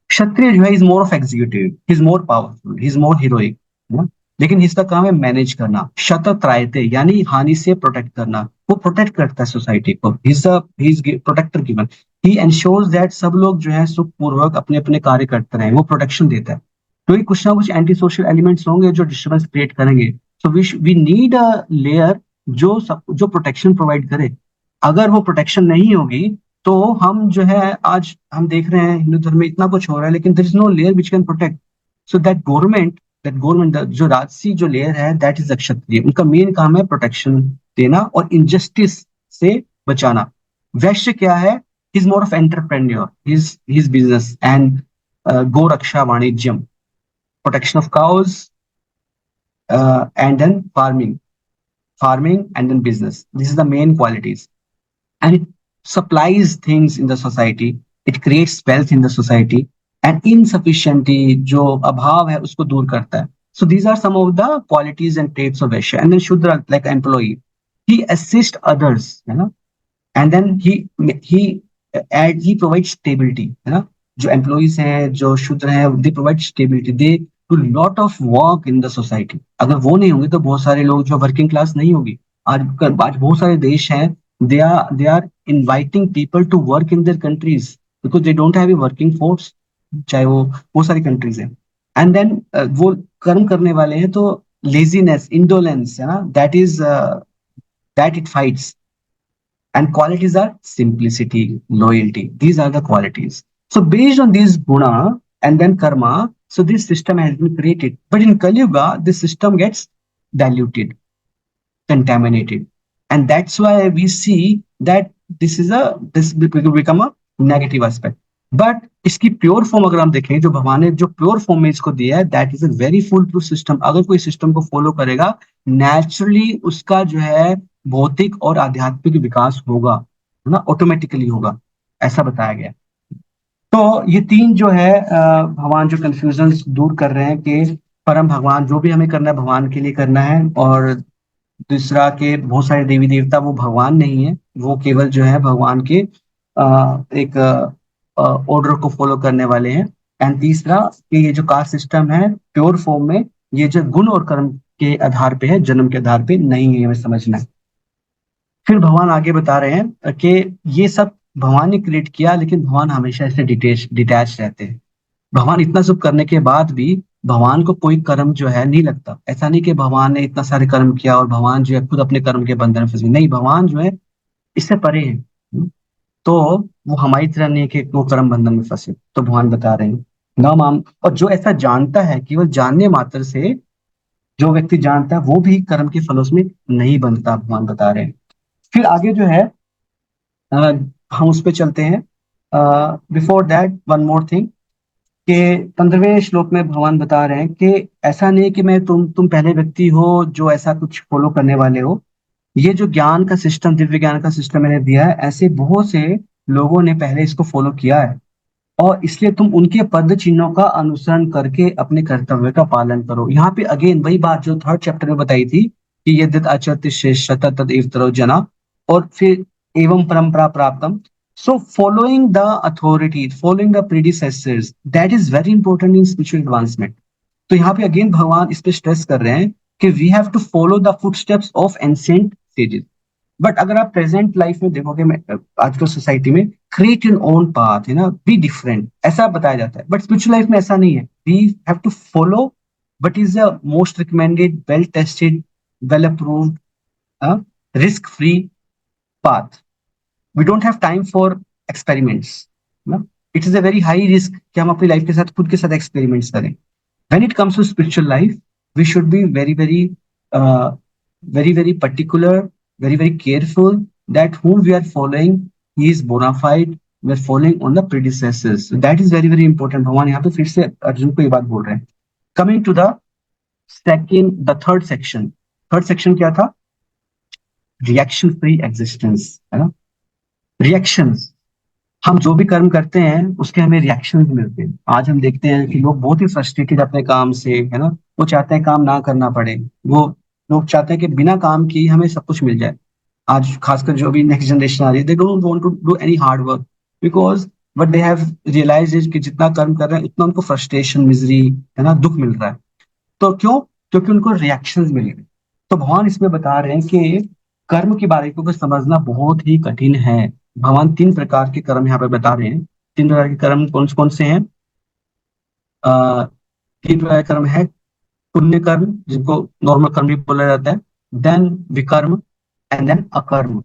क्षत्रिय जो है is more of executive, he is more powerful, he is more heroic, है ना। लेकिन इसका काम है मैनेज करना, शतत्रायते यानी हानि से प्रोटेक्ट करना। वो प्रोटेक्ट करता है सोसाइटी को, he is protector given. He ensures that सब लोग जो है सुखपूर्वक अपने अपने कार्य करते रहे, वो प्रोटेक्शन देता है। तो ये कुछ ना कुछ एंटी सोशल एलिमेंट्स होंगे जो डिस्टर्बेंस क्रिएट करेंगे। So we need a layer जो प्रोटेक्शन प्रोवाइड करे। अगर वो प्रोटेक्शन नहीं होगी तो हम जो है, आज हम देख रहे हैं हिंदू धर्म में इतना कुछ हो रहा है, लेकिन there is no layer which can protect. So that government जो राजसी जो लेयर है, दैट इज क्षत्रिय, उनका मेन काम है प्रोटेक्शन देना और इनजस्टिस से बचाना। वैश्य क्या है, is more of entrepreneur, his business and गो रक्षा वाणिज्यम, protection of cows, and then farming and then business. This is the main qualities. And it supplies things in the society, it creates wealth in the society, and insufficiency जो अभाव है उसको दूर करता है. So these are some of the qualities and traits of Vaishya. And then Shudra, like employee, he assists others, है ना. And then he provides stability, है ना. जो employees हैं, जो शूद्र हैं, they provide stability. They do lot of work in the society. अगर वो नहीं होंगे तो बहुत सारे लोग जो वर्किंग क्लास नहीं होगी. आज बहुत सारे देश हैं, they are inviting people to work in their countries because they don't have a working force. चाहे वो बहुत सारी कंट्रीज हैं. एंड देन वो कर्म करने वाले हैं तो लेजीनेस, इंडोलेंस, है ना, that it fights. And qualities are simplicity, loyalty. These are the qualities. So based on these guna and then karma, so this system has been created. But in Kali Yuga, this system gets diluted, contaminated. And that's why we see that this will become a negative aspect. But इसकी pure form अगर हम देखें, जो भगवान ने जो pure form में इसको दिया है, that is a very full proof system. अगर कोई सिस्टम को फॉलो करेगा, नेचुरली उसका जो है भौतिक और आध्यात्मिक विकास होगा, है ना, ऑटोमेटिकली होगा, ऐसा बताया गया. तो ये तीन जो है भगवान जो कंफ्यूजन दूर कर रहे हैं कि परम भगवान जो भी हमें करना है भगवान के लिए करना है, और दूसरा के बहुत सारे देवी देवता वो भगवान नहीं है, वो केवल जो है भगवान के एक ऑर्डर को फॉलो करने वाले हैं. एंड तीसरा कि ये जो कास्ट सिस्टम है प्योर फॉर्म में, ये जो गुण और कर्म के आधार पे है, जन्म के आधार पे नहीं है, हमें समझना है. फिर भगवान आगे बता रहे हैं कि ये सब भगवान ने क्रिएट किया, लेकिन भगवान हमेशा इससे डिटैच रहते हैं. भगवान इतना सब करने के बाद भी भगवान को कोई कर्म जो है नहीं लगता. ऐसा नहीं कि भगवान ने इतना सारे कर्म किया और भगवान जो है खुद अपने कर्म के बंधन में फंस गए. नहीं, भगवान जो है इससे परे है. तो वो हमारी तरह नहीं है कि वो कर्म बंधन में फंसे. तो भगवान बता रहे हैं न माम, और जो ऐसा जानता है, केवल जानने मात्र से जो व्यक्ति जानता है वो भी कर्म के फलों में नहीं बनता, भगवान बता रहे हैं. फिर आगे जो है अ, हम उस पर चलते हैं. Before that one more thing, कि 15वें श्लोक में भगवान बता रहे हैं कि ऐसा नहीं कि मैं तुम पहले व्यक्ति हो जो ऐसा कुछ फॉलो करने वाले हो. ये जो ज्ञान का सिस्टम, दिव्य ज्ञान का सिस्टम मैंने दिया है, ऐसे बहुत से लोगों ने पहले इसको फॉलो किया है, और इसलिए तुम उनके पद चिन्हों का अनुसरण करके अपने कर्तव्य का पालन करो. यहाँ पे अगेन वही बात जो थर्ड चैप्टर में बताई थी कि यद्यत आचरति श्रेष्ठतः तदेव तरो जना, और फिर एवं परंपरा प्राप्तम. So following the authority, following the predecessors, that is very important in spiritual advancement. तो यहाँ पे अगेन भगवान इस पे स्ट्रेस कर रहे हैं कि we have to follow the footsteps of ancient sages. But अगर आप प्रेजेंट लाइफ में देखोगे, आजकल सोसाइटी में, क्रिएट योर ओन पाथ, है ना, बी डिफरेंट, ऐसा बताया जाता है. बट स्पिरिचुअल लाइफ में ऐसा नहीं है. We have to follow but is the most recommended, well tested, well approved, risk free path. We don't have time for experiments. It is a very high risk कि हम अपनी life के साथ खुद के साथ एक्सपेरिमेंट्स करें. When it comes to spiritual life, we should be very particular, very careful that whom we are following, he is bona fide. We are following on the predecessors. So that is very important. भगवान यहाँ पे फिर से अर्जुन को ये बात बोल रहे हैं. Coming to the third section. Third section क्या था? Reaction free existence, है ना? Reactions. हम जो भी कर्म करते हैं उसके हमें रिएक्शन मिलते हैं. आज हम देखते हैं कि लोग बहुत ही फ्रस्ट्रेटेड अपने काम से, है ना, वो चाहते हैं काम ना करना पड़े. वो लोग चाहते हैं कि बिना काम किए हमें सब कुछ मिल जाए. आज खासकर जो अभी नेक्स्ट जनरेशन आ रही है, they don't want to do any hard work because what they have realised is कि जितना कर्म कर रहे हैं उतना उनको फ्रस्ट्रेशन, मिजरी, है ना, दुख मिल रहा है. तो क्यों? क्योंकि उनको रिएक्शंस मिल रहे. तो भगवान इसमें बता रहे हैं कि कर्म के बारे को समझना बहुत ही कठिन है. भगवान 3 प्रकार के कर्म यहाँ पे बता रहे हैं. 3 प्रकार के कर्म कौन कौन से हैं? 3 प्रकार के कर्म है. पुण्य कर्म, जिनको नॉर्मल कर्म भी बोला जाता है, देन विकर्म, एंड देन अकर्म.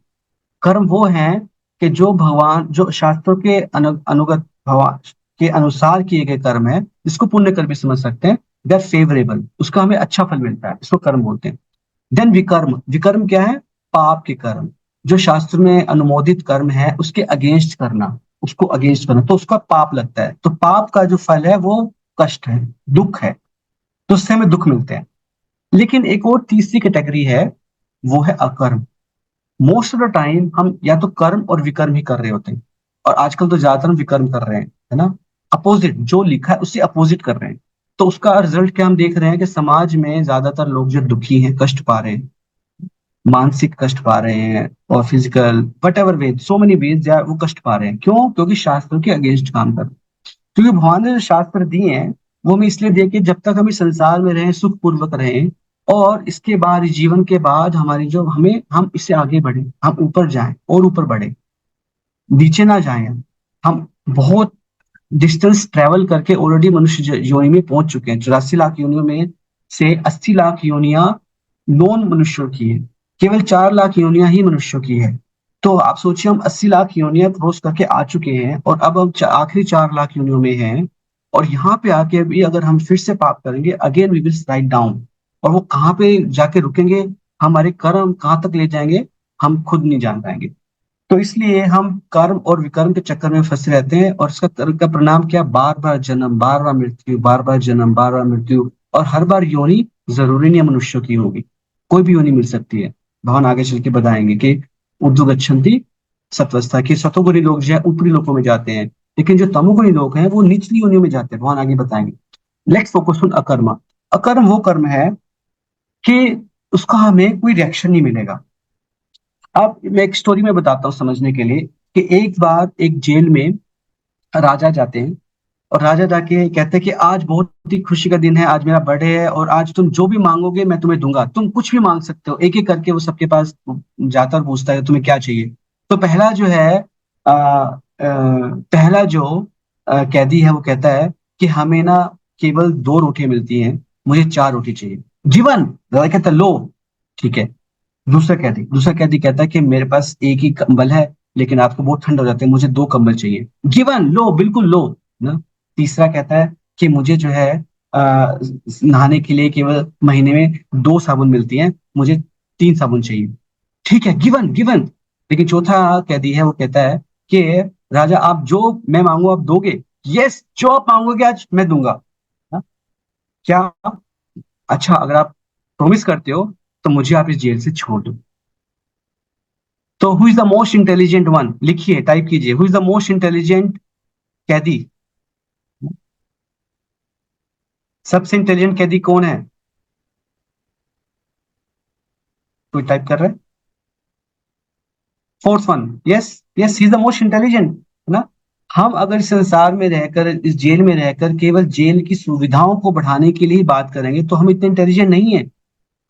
कर्म वो हैं कि जो भगवान, जो शास्त्रों के अनुगत भगवान के अनुसार किए गए कर्म है, इसको पुण्य कर्म भी समझ सकते हैं. दे आर फेवरेबल, उसका हमें अच्छा फल मिलता है, इसको कर्म बोलते हैं. देन विकर्म. विकर्म क्या है? पाप के कर्म. जो शास्त्र में अनुमोदित कर्म है उसके अगेंस्ट करना, उसको अगेंस्ट करना, तो उसका पाप लगता है. तो पाप का जो फल है वो कष्ट है, दुख है, तो उससे हमें दुख मिलते हैं. लेकिन एक और तीसरी कैटेगरी है, वो है अकर्म. मोस्ट ऑफ द टाइम हम या तो कर्म और विकर्म ही कर रहे होते हैं, और आजकल तो ज्यादातर हम विकर्म कर रहे हैं, है ना. अपोजिट जो लिखा है उससे अपोजिट कर रहे हैं। तो उसका रिजल्ट क्या हम देख रहे हैं कि समाज में ज्यादातर लोग जो दुखी हैं, कष्ट पा रहे हैं, मानसिक कष्ट पा रहे हैं और physical what ever way, so many ways वो कष्ट पा रहे हैं। क्यों? क्योंकि शास्त्रों के अगेंस्ट काम कर रहे हैं। क्योंकि भगवान ने जो शास्त्र दिए हैं वो हमें इसलिए दिए कि जब तक हम इस संसार में रहें, सुख पूर्वक रहें, और इसके बाद, इस जीवन के बाद हमारी जो हमें, हम इससे आगे बढ़े, हम ऊपर जाएं और ऊपर बढ़े, नीचे ना जाएं। हम बहुत डिस्टेंस ट्रेवल करके ऑलरेडी मनुष्य योनि में पहुंच चुके हैं। 84 लाख योनियों में से 80 लाख योनियां नॉन मनुष्यों की है, केवल 4 लाख योनियां ही मनुष्यों की है। तो आप सोचिए, हम 80 लाख योनियां क्रॉस करके आ चुके हैं और अब हम आखिरी 4 लाख योनियों में हैं। और यहाँ पे आके भी अगर हम फिर से पाप करेंगे, again we will slide down. और वो कहाँ पे जाके रुकेंगे, हमारे कर्म कहाँ तक ले जाएंगे, हम खुद नहीं जान पाएंगे। तो इसलिए हम कर्म और विकर्म के चक्कर में फंसे रहते हैं, और इसका कर्म का परिणाम क्या? बार बार जन्म, बार बार मृत्यु, बार बार जन्म, बार बार मृत्यु। और हर बार योनि जरूरी नहीं है मनुष्य की होगी, कोई भी योनि मिल सकती है। भगवान आगे चल के बताएंगे कि उर्दू गच्छन्ति सत्वस्था, की सतोगुणी लोग जो है ऊपरी लोकों में जाते हैं, लेकिन जो तमोगुणी लोग हैं वो निचली योनियों में जाते हैं। भगवान आगे बताएंगे। Let's focus on akarma. अकर्म वो कर्म है कि उसका हमें कोई रिएक्शन नहीं मिलेगा। अब मैं एक स्टोरी में बताता हूँ समझने के लिए, कि एक बार एक जेल में राजा जाते हैं, और राजा जाके कहते हैं कि आज बहुत ही खुशी का दिन है, आज मेरा बर्थडे है, और आज तुम जो भी मांगोगे मैं तुम्हें दूंगा, तुम कुछ भी मांग सकते हो। एक एक करके वो सबके पास जाता और पूछता है तुम्हें क्या चाहिए। तो पहला जो है पहला जो कैदी है वो कहता है कि हमें ना केवल 2 रोटियां मिलती हैं, मुझे 4 रोटी चाहिए। जीवन, राजा कहता है लो, ठीक है। दूसरा कैदी कहता है कि मेरे पास एक ही कंबल है, लेकिन आपको बहुत ठंड हो जाती है, मुझे 2 कंबल चाहिए। गिवन, लो, बिल्कुल लो ना। तीसरा कहता है कि मुझे जो है नहाने के लिए केवल महीने में 2 साबुन मिलती हैं, मुझे 3 साबुन चाहिए। ठीक है, गिवन गिवन। लेकिन चौथा कैदी है वो कहता है कि राजा, आप जो मैं मांगू आप दोगे? यस, जो आप मांगोगे आज मैं दूंगा। हाँ, क्या? अच्छा, अगर आप प्रॉमिस करते हो तो मुझे आप इस जेल से छोड़ दो। तो who is the most intelligent one? लिखिए, टाइप कीजिए, who is the most intelligent कैदी? सबसे इंटेलिजेंट कैदी कौन है? कोई टाइप कर रहा है? Fourth one. Yes, yes, he is the most intelligent, है ना। हम अगर इस संसार में रहकर, इस जेल में रहकर केवल जेल की सुविधाओं को बढ़ाने के लिए बात करेंगे तो हम इतने इंटेलिजेंट नहीं है।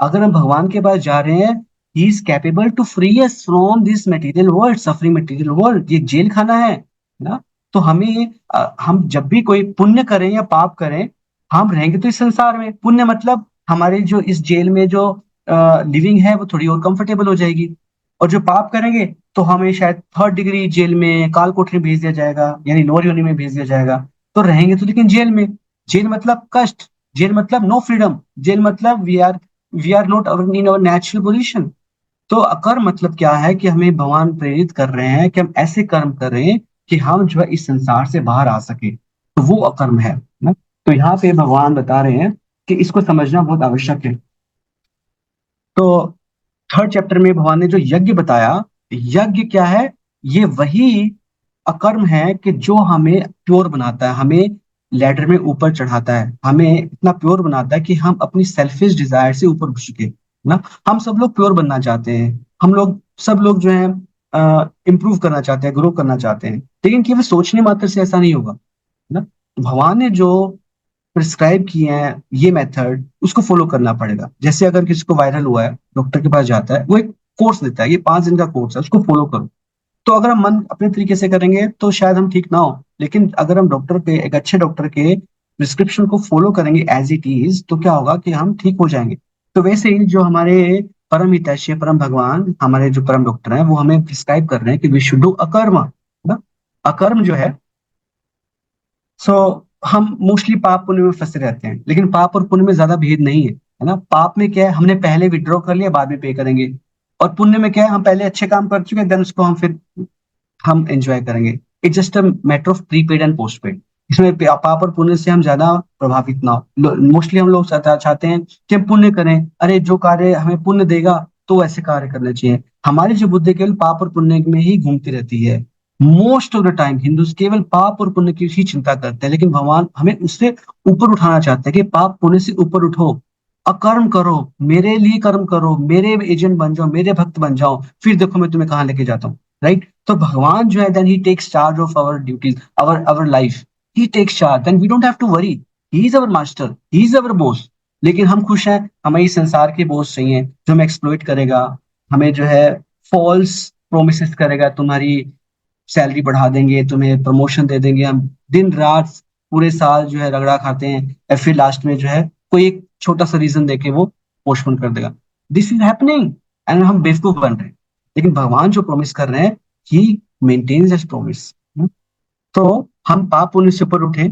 अगर हम भगवान के पास जा रहे हैं, he is capable to free us from this material world, suffering material world, ये जेल खाना है ना। तो हमें हम जब भी कोई पुण्य करें या पाप करें, हम रहेंगे तो इस संसार में। पुण्य मतलब हमारे जो इस जेल में जो लिविंग है वो थोड़ी और कंफर्टेबल हो जाएगी। और जो पाप करेंगे तो हमें शायद 3rd डिग्री जेल में, काल कोठरी में भेज दिया जाएगा, यानी लोअर योनि में भेज दिया जाएगा। तो रहेंगे तो लेकिन जेल में। जेल मतलब कष्ट, जेल मतलब नो फ्रीडम, जेल मतलब we are not in our natural position. तो अकर्म मतलब क्या है? कि हमें भगवान प्रेरित कर रहे हैं कि हम ऐसे कर्म करें कि हम जो है इस संसार से बाहर आ सके, तो वो अकर्म है ना। तो यहाँ पे भगवान बता रहे हैं कि इसको समझना बहुत आवश्यक है। तो 3rd चैप्टर में भगवान ने जो यज्ञ बताया, यज्ञ क्या है? ये वही अकर्म है कि जो हमें प्योर बनाता है, हमें लैडर में ऊपर चढ़ाता है, हमें इतना प्योर बनाता है कि हम अपनी सेल्फिश डिजायर से ऊपर उठ चुके ना। हम सब लोग प्योर बनना चाहते हैं, हम लोग सब लोग जो है इम्प्रूव करना चाहते हैं, ग्रो करना चाहते हैं, लेकिन केवल सोचने मात्र से ऐसा नहीं होगा ना। भगवान ने जो प्रिस्क्राइब किए हैं ये मेथड, उसको फॉलो करना पड़ेगा। जैसे अगर किसी को वायरल हुआ है, डॉक्टर के पास जाता है, वो एक कोर्स देता है, ये 5 दिन का कोर्स है, उसको फॉलो करो। तो अगर हम मन अपने तरीके से करेंगे तो शायद हम ठीक ना हो, लेकिन अगर हम डॉक्टर के, एक अच्छे डॉक्टर के प्रिस्क्रिप्शन को फॉलो करेंगे एज इट इज, तो क्या होगा कि हम ठीक हो जाएंगे। तो वैसे ही जो हमारे परम हितैषी, परम भगवान, हमारे जो परम डॉक्टर हैं, वो हमें प्रिस्क्राइब कर रहे हैं कि वी शुड डू अकर्म ना। अकर्म जो है, सो हम मोस्टली पाप पुण्य में फंसे रहते हैं, लेकिन पाप और पुण्य में ज्यादा भेद नहीं है ना। पाप में क्या है? हमने पहले विड्रॉ कर लिया, बाद में पे करेंगे। और पुण्य में क्या है? हम पहले अच्छे काम कर चुके हैं, देन उसको हम एंजॉय करेंगे। It's just a matter of prepaid and postpaid. इसमें पाप और पुण्य से हम ज्यादा प्रभावित ना हो। मोस्टली हम लोग चाहते हैं कि हम पुण्य करें, अरे जो कार्य हमें पुण्य देगा तो ऐसे कार्य करने चाहिए। हमारी जो बुद्धि केवल पाप और पुण्य में ही घूमती रहती है। Most of the time Hindus केवल पाप और पुण्य की ही चिंता करते हैं, लेकिन भगवान हमें उससे ऊपर उठाना चाहते हैं कि पाप पुण्य से ऊपर उठो, अकर्म करो, मेरे लिए कर्म करो, मेरे एजेंट बन जाओ, मेरे भक्त बन जाओ, फिर देखो मैं तुम्हें कहाँ लेके जाता हूँ। राइट? तो भगवान जो है then he takes charge of our duties, our life. He takes charge, then we don't have to worry. He is our master, he is our boss. लेकिन हम खुश हैं, हमें इस संसार के बॉस चाहिए जो हमें एक्सप्लॉइट करेगा, हमें जो है फॉल्स प्रोमिसेस करेगा, तुम्हारी सैलरी बढ़ा देंगे, तुम्हें प्रमोशन दे देंगे, हम दिन रात पूरे साल जो है रगड़ा खाते हैं, और फिर लास्ट में जो है कोई एक छोटा सा रीजन देके वो पोस्टपोन कर देगा। दिस इज हैपनिंग, एंड हम बेवकूफ बन रहे हैं। लेकिन भगवान जो प्रॉमिस कर रहे हैं, ही मेंटेन्स हिज प्रॉमिस। तो हम पाप पुण्य से ऊपर उठे,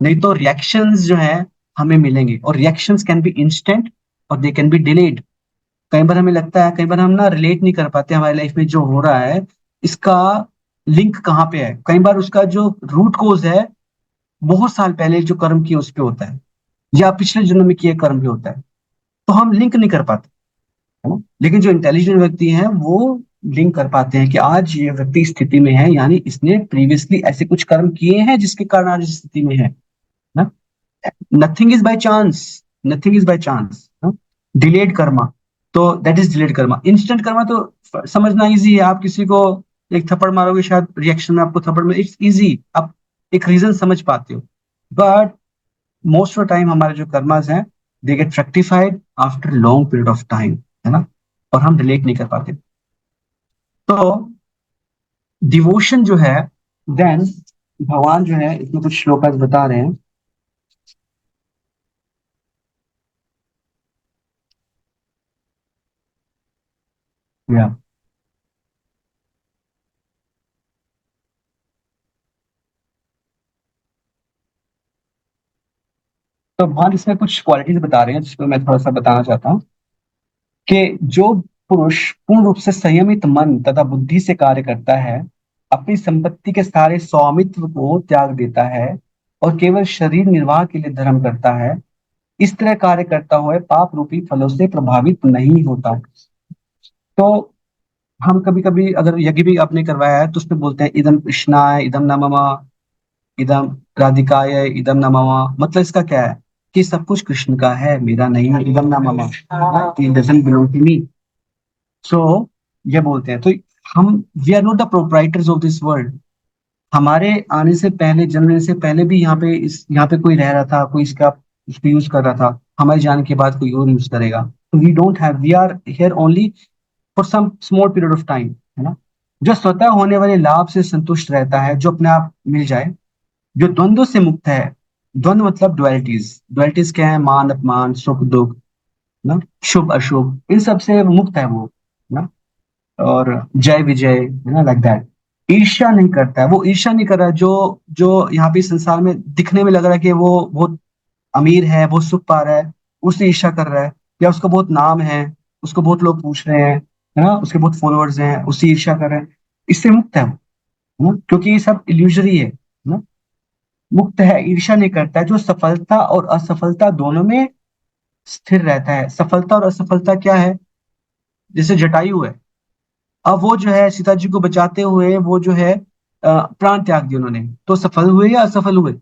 नहीं तो रिएक्शंस जो है हमें मिलेंगे, और रिएक्शंस कैन बी इंस्टेंट और दे कैन बी डिलेड। कई बार हमें लगता है, कई बार हम ना रिलेट नहीं कर पाते हमारी लाइफ में जो हो रहा है, इसका लिंक कहाँ पे है। कई बार उसका जो रूट कोज है बहुत साल पहले जो कर्म किए उस पे होता है, या पिछले जन्म में किए कर्म पे होता है, तो हम लिंक नहीं कर पाते, है ना। लेकिन जो इंटेलिजेंट व्यक्ति हैं वो लिंक कर पाते हैं कि आज ये व्यक्ति इस स्थिति में है, यानी इसने प्रीवियसली ऐसे कुछ कर्म किए हैं जिसके कारण आज इस स्थिति में है ना। Nothing is by chance, nothing is by chance. Delayed karma, तो that is delayed karma. Instant karma तो समझना इजी है, आप किसी को एक थप्पड़ मारोगे, शायद रिएक्शन में आपको थप्पड़ में इट्स इजी, आप एक रीजन समझ पाते हो। बट मोस्ट ऑफ टाइम हमारे जो कर्मास हैं, they get rectified after long period of time, है ना, और हम रिलेट नहीं कर पाते। तो डिवोशन जो है, देन भगवान जो है इसमें कुछ श्लोक बता रहे हैं। या तो भगवान इसमें कुछ क्वालिटीज बता रहे हैं जिसको मैं थोड़ा सा बताना चाहता हूँ कि जो पुरुष पूर्ण रूप से संयमित मन तथा बुद्धि से कार्य करता है, अपनी संपत्ति के सारे स्वामित्व को त्याग देता है और केवल शरीर निर्वाह के लिए धर्म करता है, इस तरह कार्य करता हुआ पाप रूपी फलों से प्रभावित नहीं होता। तो हम कभी कभी अगर यज्ञ भी आपने करवाया है तो उसमें बोलते हैं इदम कृष्णाय इदम न मम, इदम राधिकाय इदम न मम। मतलब इसका क्या है कि सब कुछ कृष्ण का है, मेरा नहीं है। इदम न मम, it doesn't belong to me. So ये बोलते हैं, तो हम we are not the proprietors of this world. हमारे आने से पहले, जन्मने से पहले भी यहाँ पे कोई रह रहा था, कोई इसका उसको यूज कर रहा था, हमारे जाने के बाद कोई और यूज करेगा। We don't have, we are here only for some small period of time, है ना। जो स्वतः होने वाले लाभ से संतुष्ट रहता है, जो अपने आप मिल जाए, जो द्वंद्व से मुक्त है। द्वंद्व मतलब डुअलिटीज, डुअलिटीज क्या है, मान अपमान, सुख दुख, ना, शुभ अशुभ, इन सब से मुक्त है वो, ना। और जय विजय, है ना, लाइक दैट। ईर्ष्या नहीं करता है, वो ईर्ष्या नहीं कर रहा है। जो जो यहाँ पे संसार में दिखने में लग रहा है कि वो बहुत अमीर है, बहुत सुख पा रहा है, उससे ईर्ष्या कर रहा है। या उसका बहुत नाम है, उसको बहुत लोग पूछ रहे हैं, है ना, उसके बहुत फॉलोअर्स हैं, उससे ईर्ष्या कर रहे हैं। इससे मुक्त है वो, है ना, क्योंकि ये सब इल्यूजरी है ना। मुक्त है, ईर्ष्या नहीं करता है, जो सफलता और असफलता दोनों में स्थिर रहता है। सफलता और असफलता क्या है, जैसे जटायु है, अब वो जो है सीता जी को बचाते हुए वो जो है प्राण त्याग दिए उन्होंने, तो सफल हुए या असफल हुए।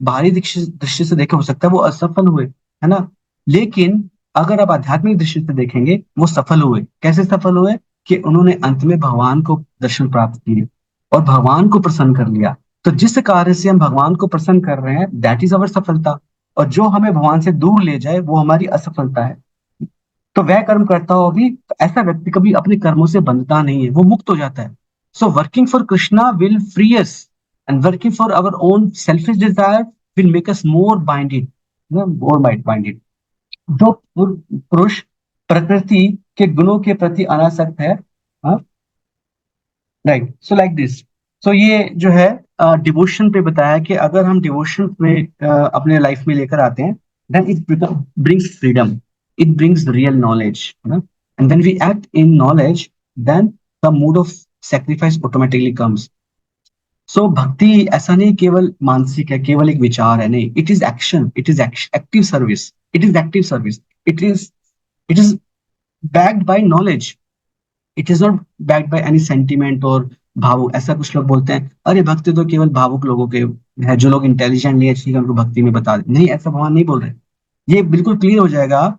बाहरी दृष्टि दृष्टि से देखे हो सकता है वो असफल हुए, है ना। लेकिन अगर आप आध्यात्मिक दृष्टि से देखेंगे, वो सफल हुए। कैसे सफल हुए, कि उन्होंने अंत में भगवान को दर्शन प्राप्त किए और भगवान को प्रसन्न कर लिया। तो जिस कार्य से हम भगवान को प्रसन्न कर रहे हैं, दैट इज अवर सफलता। और जो हमें भगवान से दूर ले जाए, वो हमारी असफलता है। तो वह कर्म करता हो भी, तो ऐसा व्यक्ति कभी अपने कर्मों से बंधता नहीं है, वो मुक्त हो जाता है। So working for Krishna will free us, and working for our own selfish desire will make us more binded, more binded. जो पुरुष प्रकृति के गुणों के प्रति अनासक्त है, right, so like this. So ये जो है डिवोशन पे बताया कि अगर हम डिवोशन में अपने लाइफ में लेकर आते हैं, then it brings freedom, it brings real knowledge, है ना। And then we act in knowledge, then the mood of sacrifice automatically comes. So भक्ति ऐसा नहीं केवल मानसिक है, केवल एक विचार है, नहीं, it is action, it is active service, it is active service, it is backed by knowledge, it is not backed by any sentiment or भावुक, ऐसा कुछ लोग बोलते हैं अरे भक्ति तो केवल भावुक लोगों के है, जो लोग इंटेलिजेंट नहीं है ठीक है उनको भक्ति में बता दे। नहीं, ऐसा भगवान नहीं बोल रहे। ये बिल्कुल क्लियर हो जाएगा,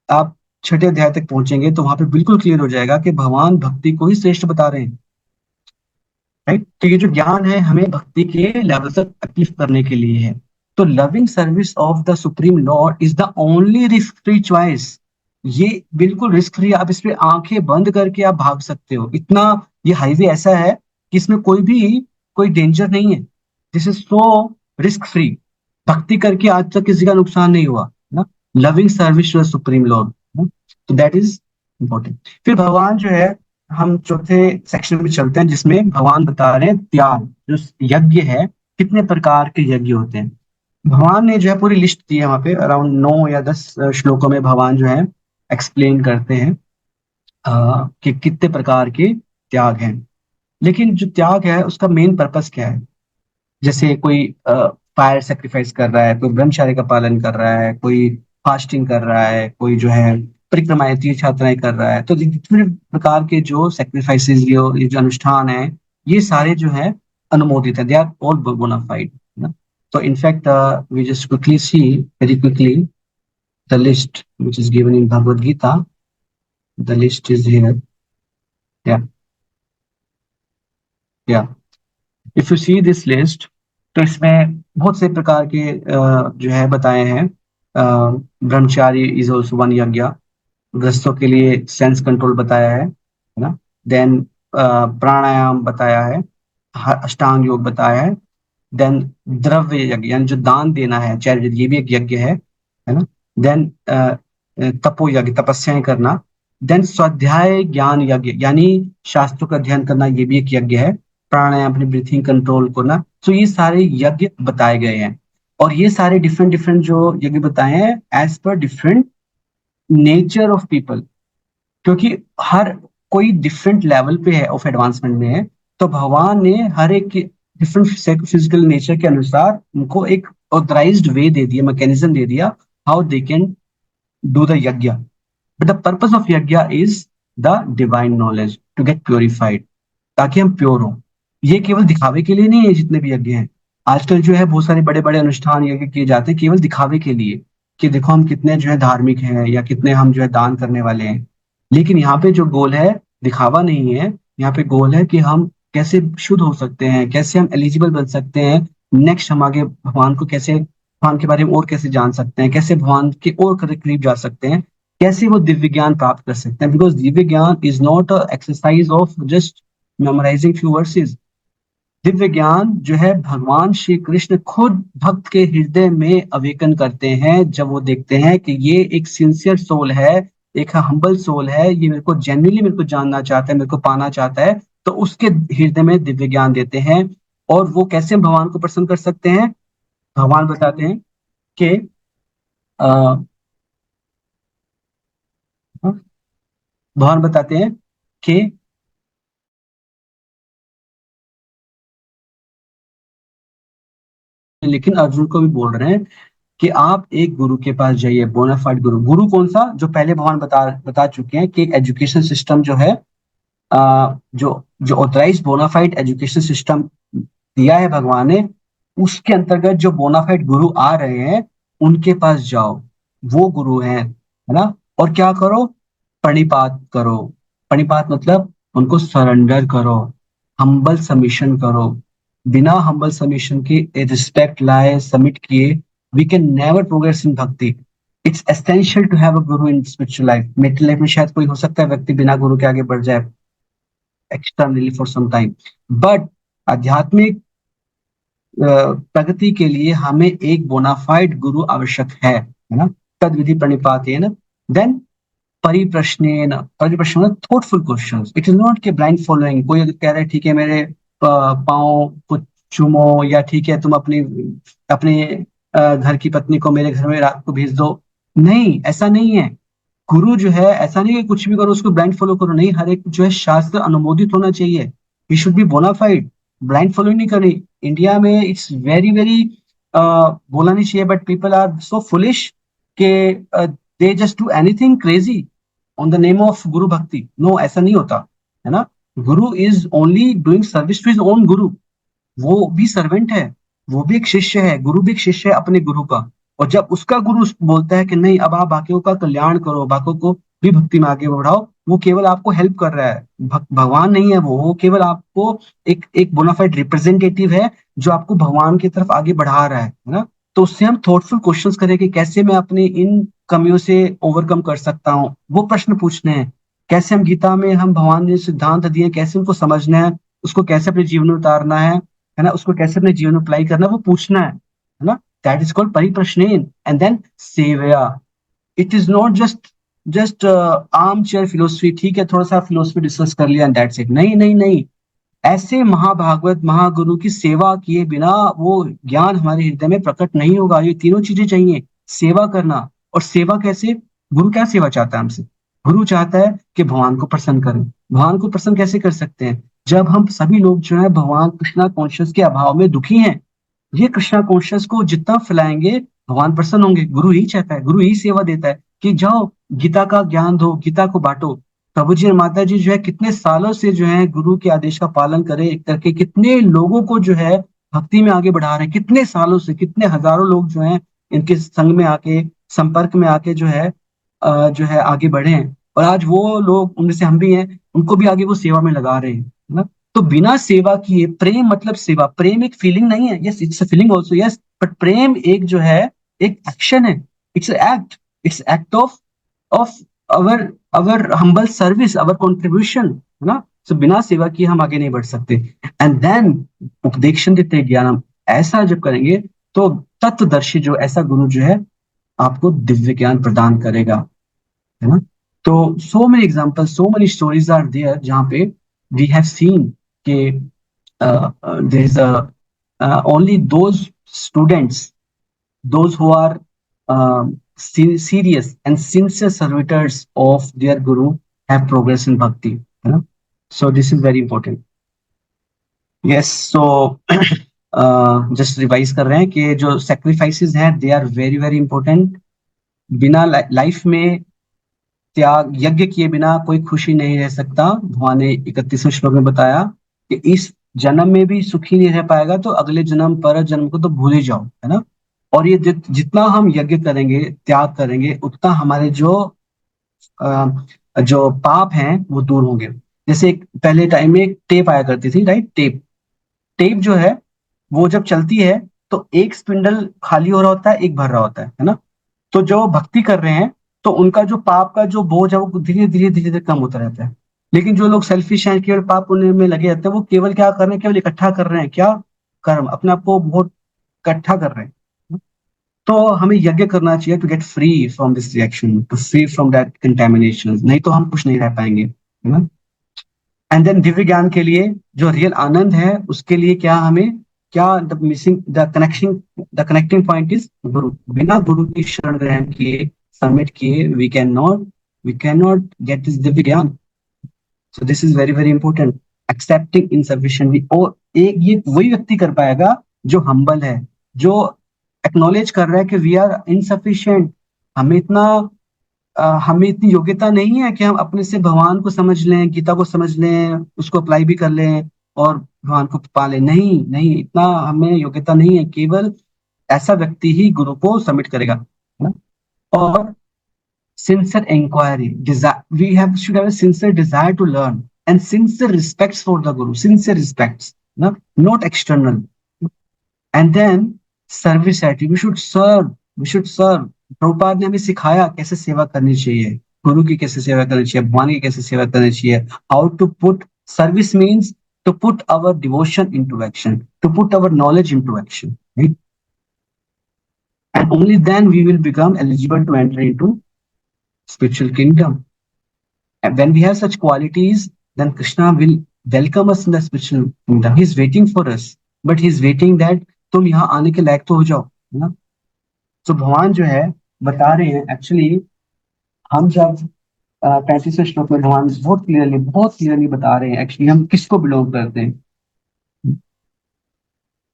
आप छठे अध्याय तक पहुंचेंगे तो वहां पे बिल्कुल क्लियर हो जाएगा कि भगवान भक्ति को ही श्रेष्ठ बता रहे हैं। राइट, तो ये जो ज्ञान है हमें भक्ति के लेवल तक अपलिफ्ट करने के लिए है। तो loving service of the supreme Lord is the only risk free choice. ये बिल्कुल रिस्क फ्री, आप इस पे आंखें बंद करके आप भाग सकते हो, इतना ये हाईवे ऐसा है कि इसमें कोई डेंजर नहीं है। This is so risk free. भक्ति करके आज तक किसी का नुकसान नहीं हुआ ना। Loving service to the supreme lord, तो दैट इज इम्पोर्टेंट। फिर भगवान जो है, हम चौथे सेक्शन में चलते हैं जिसमें भगवान बता रहे हैं त्याग, जो यज्ञ है कितने प्रकार के यज्ञ होते हैं। भगवान ने जो है पूरी लिस्ट दी है वहां पे, अराउंड 9 या 10 श्लोकों में भगवान जो है एक्सप्लेन करते हैं कि कितने प्रकार के त्याग हैं। लेकिन जो त्याग है उसका मेन पर्पस क्या है। जैसे कोई फायर सेक्रीफाइस कर रहा है, कोई ब्रह्मचार्य का पालन कर रहा है, कोई फास्टिंग कर रहा है, कोई जो है परिक्रमाएं तीर्थ यात्राएं कर रहा है, तो जितने प्रकार के जो सेक्रीफाइसेस ये जो अनुष्ठान है ये सारे जो है अनुमोदित है, दे आर ऑल बोनाफाइड ना। तो in fact we just quickly see very quickly the list which is given in Bhagavad Gita. The list is here. Yeah, yeah. If you see this list, तो इसमें बहुत से प्रकार के जो है बताए हैं। ब्रह्मचारी इज ऑल्सो वन यज्ञ। ग्रस्तों के लिए सेंस कंट्रोल बताया है ना। देन प्राणायाम बताया है, अष्टांग योग बताया है। देन द्रव्य यज्ञ यानी जो दान देना है, चैरिटी, ये भी एक यज्ञ है ना। देन तपो यज्ञ, तपस्याएं करना। देन स्वाध्याय ज्ञान यज्ञ यानी शास्त्रों का अध्ययन करना, ये भी एक यज्ञ है। प्राणायाम, अपनी ब्रीथिंग कंट्रोल करना। तो ये सारे यज्ञ बताए गए हैं, और ये सारे डिफरेंट डिफरेंट जो यज्ञ बताए हैं as per different nature of people, क्योंकि हर कोई डिफरेंट लेवल पे है ऑफ एडवांसमेंट में है। तो भगवान ने हर एक डिफरेंट फिजिकल नेचर के अनुसार उनको एक ऑथराइज्ड वे दे दिया, मैकेनिज्म दे दिया how they can do the yajna. But the purpose of yajna is the divine knowledge to get purified, ताकि हम प्योर हों। ये केवल दिखावे के लिए नहीं है जितने भी यज्ञ हैं। आजकल जो है बहुत सारे बड़े बड़े अनुष्ठान यज्ञ किए जाते हैं केवल दिखावे के लिए, कि देखो हम कितने जो है धार्मिक हैं या कितने हम जो है दान करने वाले हैं। लेकिन यहाँ पे जो गोल है दिखावा नहीं है, यहाँ पे गोल है कि हम कैसे शुद्ध हो सकते हैं, कैसे हम एलिजिबल बन सकते हैं। नेक्स्ट हम आगे भगवान को कैसे, भगवान के बारे में और कैसे जान सकते हैं, कैसे भगवान के और करीब जा सकते हैं, कैसे वो दिव्य ज्ञान प्राप्त कर सकते हैं। Because divya gyan is not a exercise of just memorising few verses. दिव्य ज्ञान जो है भगवान श्री कृष्ण खुद भक्त के हृदय में अवेकन करते हैं, जब वो देखते हैं कि ये एक सिंसियर सोल है, एक हम्बल सोल है, ये मेरे को जेन्युइनली मेरे को जानना चाहता है, मेरे को पाना चाहता है, तो उसके हृदय में दिव्य ज्ञान देते हैं। और वो कैसे हम भगवान को प्रसन्न कर सकते हैं, भगवान बताते हैं कि भगवान बताते हैं कि लेकिन अर्जुन को भी बोल रहे हैं कि आप एक गुरु के पास जाइए, बोनाफाइड गुरु। गुरु कौन सा, जो पहले भगवान बता चुके हैं कि एक एजुकेशन सिस्टम जो है, जो जो ऑथराइज बोनाफाइड एजुकेशन सिस्टम दिया है भगवान ने, उसके अंतर्गत जो बोनाफाइड गुरु आ रहे हैं उनके पास जाओ, वो गुरु हैं, है ना। और क्या करो, प्रणिपात करो। प्रणिपात मतलब उनको सरेंडर करो, हम्बल सबमिशन करो। बिना हम्बल सबमिशन के, रिस्पेक्ट लाए, सबमिट किए, we can never progress in bhakti. It's essential to have a guru in spiritual life. Mental life में शायद कोई हो सकता है व्यक्ति बिना गुरु के आगे बढ़ जाए externally for some time, but आध्यात्मिक प्रगति के लिए हमें एक बोनाफाइड गुरु आवश्यक है ना। तद विधि प्रणिपातेन। देन परिप्रश्नेन, परिप्रश्न मतलब thoughtful questions. It is not के ब्लाइंड फॉलोइंग। कोई अगर कह रहा है ठीक है मेरे पाँव को चूमो, या ठीक है तुम अपनी अपने घर की पत्नी को मेरे घर में रात को भेज दो, नहीं, ऐसा नहीं है। गुरु जो है ऐसा नहीं कि कुछ भी करो उसको ब्लाइंड फॉलो करो, नहीं, हर एक जो है शास्त्र अनुमोदित होना चाहिए। He should be bona fide. Blind follow नहीं करनी। इंडिया में इट्स वेरी वेरी बोला नहीं चाहिए, but people are so foolish के they just do anything crazy on the name of guru bhakti. No, ऐसा नहीं होता, है ना। Guru is only doing service to his own guru, वो भी सर्वेंट है, वो भी एक शिष्य है, गुरु भी एक शिष्य है अपने गुरु का। और जब उसका गुरु बोलता है कि नहीं अब आप बाकियों का कल्याण करो, बाकियों को भी भक्ति में आगे बढ़ाओ, वो केवल आपको हेल्प कर रहा है, भगवान नहीं है वो केवल आपको एक एक बोनाफाइड रिप्रेजेंटेटिव है जो आपको भगवान की तरफ आगे बढ़ा रहा है ना। तो उससे हम थॉटफुल क्वेश्चंस करें कि कैसे मैं अपनी इन कमियों से ओवरकम कर सकता हूँ, वो प्रश्न पूछने हैं। कैसे हम गीता में हम भगवान ने सिद्धांत दिए कैसे उनको समझना है, उसको कैसे अपने जीवन में उतारना है ना, उसको कैसे अपने जीवन में अप्लाई करना है, वो पूछना है ना। दैट इज कॉल्ड परिप्रश्नेन। एंड देन सेवया, it is not just armchair philosophy, ठीक है थोड़ा सा फिलोसफी डिस्कस कर लिया एंड दैट्स इट, नहीं नहीं नहीं। ऐसे महाभागवत महागुरु की सेवा किए बिना वो ज्ञान हमारे हृदय में प्रकट नहीं होगा। ये तीनों चीजें चाहिए, सेवा करना। और सेवा कैसे, गुरु क्या सेवा चाहता है हमसे, गुरु चाहता है कि भगवान को प्रसन्न करें। भगवान को प्रसन्न कैसे कर सकते हैं, जब हम सभी लोग जो है भगवान कृष्णा कॉन्शियस के अभाव में दुखी हैं, ये कृष्णा कॉन्शियस को जितना फैलाएंगे भगवान प्रसन्न होंगे। गुरु यही चाहता है, गुरु यही सेवा देता है कि जाओ गीता का ज्ञान दो, गीता को बांटो। प्रभु जी और माता जी जो है कितने सालों से जो है गुरु के आदेश का पालन करे करके कितने लोगों को जो है भक्ति में आगे बढ़ा रहे हैं, कितने सालों से कितने हजारों लोग जो है इनके संग में आके संपर्क में आके जो है आगे बढ़े हैं। और आज वो लोग उनमें से हम भी हैं, उनको भी आगे वो सेवा में लगा रहे हैं, है ना। तो बिना सेवा किए, प्रेम मतलब सेवा, प्रेम एक फीलिंग नहीं है, yes it's a feeling also yes, but प्रेम एक जो है एक एक्शन है, it's act, it's act of our our humble service, our contribution, है ना। तो बिना सेवा किए हम आगे नहीं बढ़ सकते। एंड देन उपदेक्षण देते ज्ञानम, ऐसा जब करेंगे तो तत्वदर्शी जो ऐसा गुरु जो है आपको दिव्य ज्ञान प्रदान करेगा, है ना। तो so many example, so many stories are there जहाँ पे वी हैव सीन के there is only those students, those who are serious and sincere servitors of their guru have progress in bhakti, है ना। So this is very important. Yes, so just revise कर रहे हैं कि जो sacrifices हैं they are very very important. बिना life में त्याग यज्ञ किए बिना कोई खुशी नहीं रह सकता। भगवान ने 31वें श्लोक में बताया कि इस जन्म में भी सुखी नहीं रह पाएगा तो अगले जन्म पर जन्म को तो भूल ही जाओ, है ना। और ये जितना हम यज्ञ करेंगे त्याग करेंगे उतना हमारे जो पाप हैं वो दूर होंगे। जैसे एक पहले टाइम में एक टेप आया करती थी, राइट, टेप। टेप जो है वो जब चलती है तो एक स्पिंडल खाली हो रहा होता है, एक भर रहा होता है ना। तो जो भक्ति कर रहे हैं तो उनका जो पाप का जो बोझ है वो धीरे धीरे धीरे धीरे कम होता रहता है। लेकिन जो लोग सेल्फिश हैं, केवल पाप पुण्य में लगे रहते हैं, वो केवल क्या कर रहे हैं, केवल इकट्ठा कर रहे हैं, क्या कर्म, अपने आप को बहुत इकट्ठा कर रहे हैं। तो हमें यज्ञ करना चाहिए to get free from this reaction, to free from that contamination, नहीं तो हम कुछ नहीं रह पाएंगे, है ना। एंड देन दिव्य ज्ञान के लिए जो रियल आनंद है उसके लिए क्या हमें, क्या the missing the connecting point is guru. बिना गुरु की शरण ग्रहण किए, सबमिट किए, we can not get this दिव्य ज्ञान। So this is very very important, accepting insufficiently. और एक ये वही व्यक्ति कर पाएगा जो हम्बल है, जो एक्नॉलेज कर रहा है कि वी आर इनसफिशिएंट, हमें इतना हमें इतनी योग्यता नहीं है कि हम अपने से भगवान को समझ लें, गीता को समझ लें, उसको अप्लाई भी कर लें और भगवान को पा लें। नहीं नहीं, इतना हमें योग्यता नहीं है। केवल ऐसा व्यक्ति ही गुरु को सबमिट करेगा, है ना। और sincere inquiry, desire, we have should have a sincere desire to learn and sincere respects for the guru, sincere respects, no? Not external. And then service attitude, we should serve. Prabhupada ने हमें सिखाया कैसे सेवा करनी चाहिए, गुरु की कैसे सेवा करनी चाहिए, भगवान की कैसे सेवा करनी चाहिए। How to put service means to put our devotion into action, to put our knowledge into action, right? And only then we will become eligible to enter into spiritual kingdom. And when we have such qualities, then Krishna will welcome us in the spiritual kingdom. He's waiting for us, but he's waiting that तुम यहाँ आने के लायक तो हो जाओ, है ना। तो भगवान जो है बता रहे हैं एक्चुअली, हम जब 35वें श्लोक में भगवान बहुत क्लियरली बता रहे हैं एक्चुअली हम किसको बिलोंग करते हैं।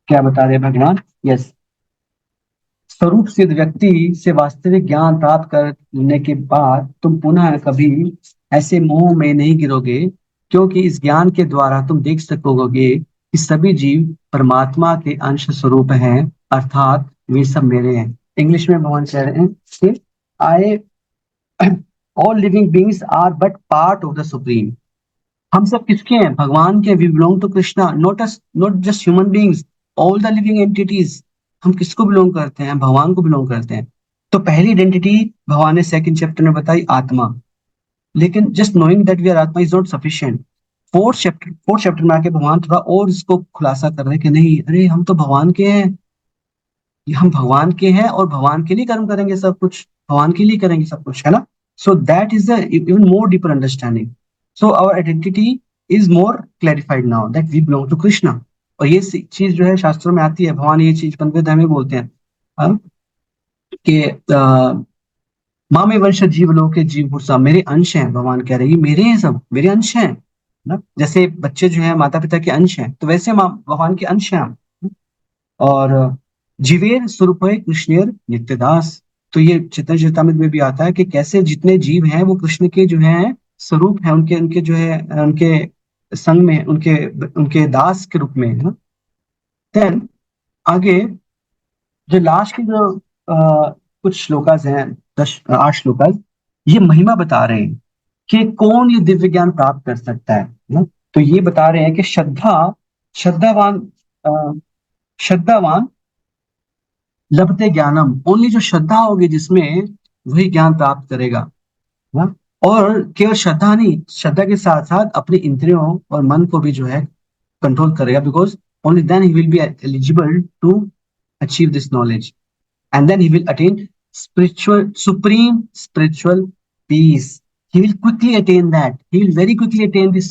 क्या बता रहे हैं भगवान, यस, स्वरूप सिद्ध व्यक्ति से वास्तविक ज्ञान प्राप्त करने के बाद तुम पुनः कभी ऐसे मोह में नहीं गिरोगे क्योंकि इस ज्ञान के द्वारा तुम देख सकोगे कि सभी जीव परमात्मा के अंश स्वरूप हैं, अर्थात वे सब मेरे हैं। इंग्लिश में भगवान कह रहे हैं कि I all living beings are but part of the supreme. हम सब किसके हैं? भगवान के। We belong to Krishna, not just human beings, all the living entities. हम किसको बिलोंग करते हैं? भगवान को बिलोंग करते हैं। तो पहली आइडेंटिटी भगवान ने सेकंड चैप्टर में बताई, आत्मा। लेकिन just knowing that we are atma is not sufficient. Fourth chapter में आके भगवान थोड़ा और इसको खुलासा कर रहे हैं कि नहीं, अरे हम तो भगवान के हैं, हम भगवान के हैं और भगवान के लिए कर्म करेंगे, सब कुछ भगवान के लिए करेंगे, सब कुछ, है ना। So that is the even more deeper understanding. So our identity is more clarified now that we belong to Krishna. और ये चीज जो है शास्त्रों में आती है, भगवान ये चीज पंडित में बोलते हैं, हाँ, कि माँ में वंश जीव लोग के जीव पुरुषा, मेरे अंश हैं। भगवान कह रहे हैं मेरे हैं, सब मेरे अंश हैं ना। जैसे बच्चे जो है माता पिता के अंश हैं, तो वैसे माँ भगवान के अंश हैं हम। और जीवेर स्वरूप कृष्णेर नित्यदास। तो ये चैतन्य चरितामृत में भी आता है कि कैसे जितने जीव हैं वो कृष्ण के जो है स्वरूप है, उनके उनके जो है उनके संग में, उनके उनके दास के रूप में, है ना। देन आगे जो लास्ट के जो कुछ श्लोकास हैं, 8 श्लोकास, ये महिमा बता रहे हैं कि कौन ये दिव्य ज्ञान प्राप्त कर सकता है ना। तो ये बता रहे हैं कि श्रद्धावान अ, श्रद्धावान लभते ज्ञानम, ओनली जो श्रद्धा होगी जिसमें, वही ज्ञान प्राप्त करेगा ना। और केवल श्रद्धा नहीं, श्रद्धा के साथ साथ अपने इंद्रियों और मन को भी जो है कंट्रोल करेगा, because only then he will be eligible to achieve this knowledge, and then he will attain supreme spiritual peace. He will quickly attain that. He will very quickly attain this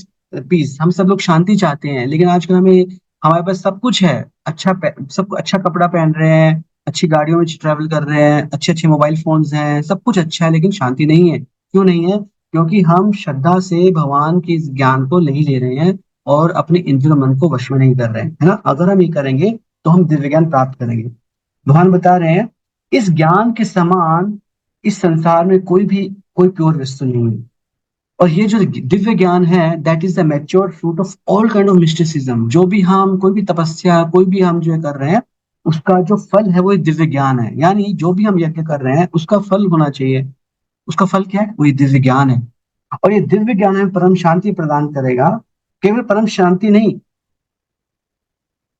peace. हम सब लोग शांति चाहते हैं, लेकिन आजकल हमारे पास सब कुछ है। सब अच्छा कपड़ा पहन रहे हैं, अच्छी गाड़ियों में ट्रैवल कर रहे हैं, अच्छे अच्छे मोबाइल फोन्स हैं, सब कुछ अच्छा है, लेकिन शांति नहीं है। क्यों नहीं है? क्योंकि हम श्रद्धा से भगवान के इस ज्ञान को नहीं ले रहे हैं और अपने इंद्रिय मन को वश में नहीं कर रहे हैं, है ना। अगर हम ये करेंगे तो हम दिव्य ज्ञान प्राप्त करेंगे। भगवान बता रहे हैं इस ज्ञान के समान इस संसार में कोई प्योर वस्तु नहीं है। और ये जो दिव्य ज्ञान है, that is the mature fruit of all kind of mysticism. जो भी हम कोई भी तपस्या, कोई भी हम जो है कर रहे हैं, उसका जो फल है वो दिव्य ज्ञान है। यानी जो भी हम यज्ञ कर रहे हैं उसका फल होना चाहिए। उसका फल क्या है? वही दिव्य ज्ञान है। और ये दिव्य ज्ञान हमें परम शांति प्रदान करेगा। केवल परम शांति नहीं,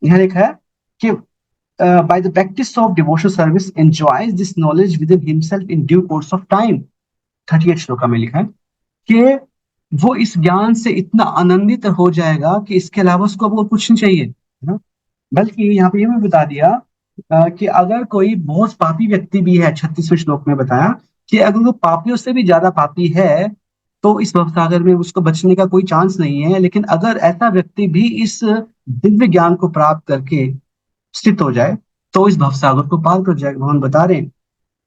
यहाँ लिखा है कि by the practice of devotional service enjoys this knowledge within himself in due course of time। 38 shloka में लिखा है कि वो इस ज्ञान से इतना आनंदित हो जाएगा कि इसके अलावा उसको अब और कुछ नहीं चाहिए, है ना। बल्कि यहाँ पे ये भी बता दिया कि अगर कोई बहुत पापी व्यक्ति भी है, 36वें श्लोक में बताया कि अगर वो पापियों से भी ज्यादा पापी है, तो इस भवसागर में उसको बचने का कोई चांस नहीं है। लेकिन अगर ऐसा व्यक्ति भी इस दिव्य ज्ञान को प्राप्त करके स्थित हो जाए, तो इस भवसागर को पार कर जाएगा, भगवान बता रहे हैं।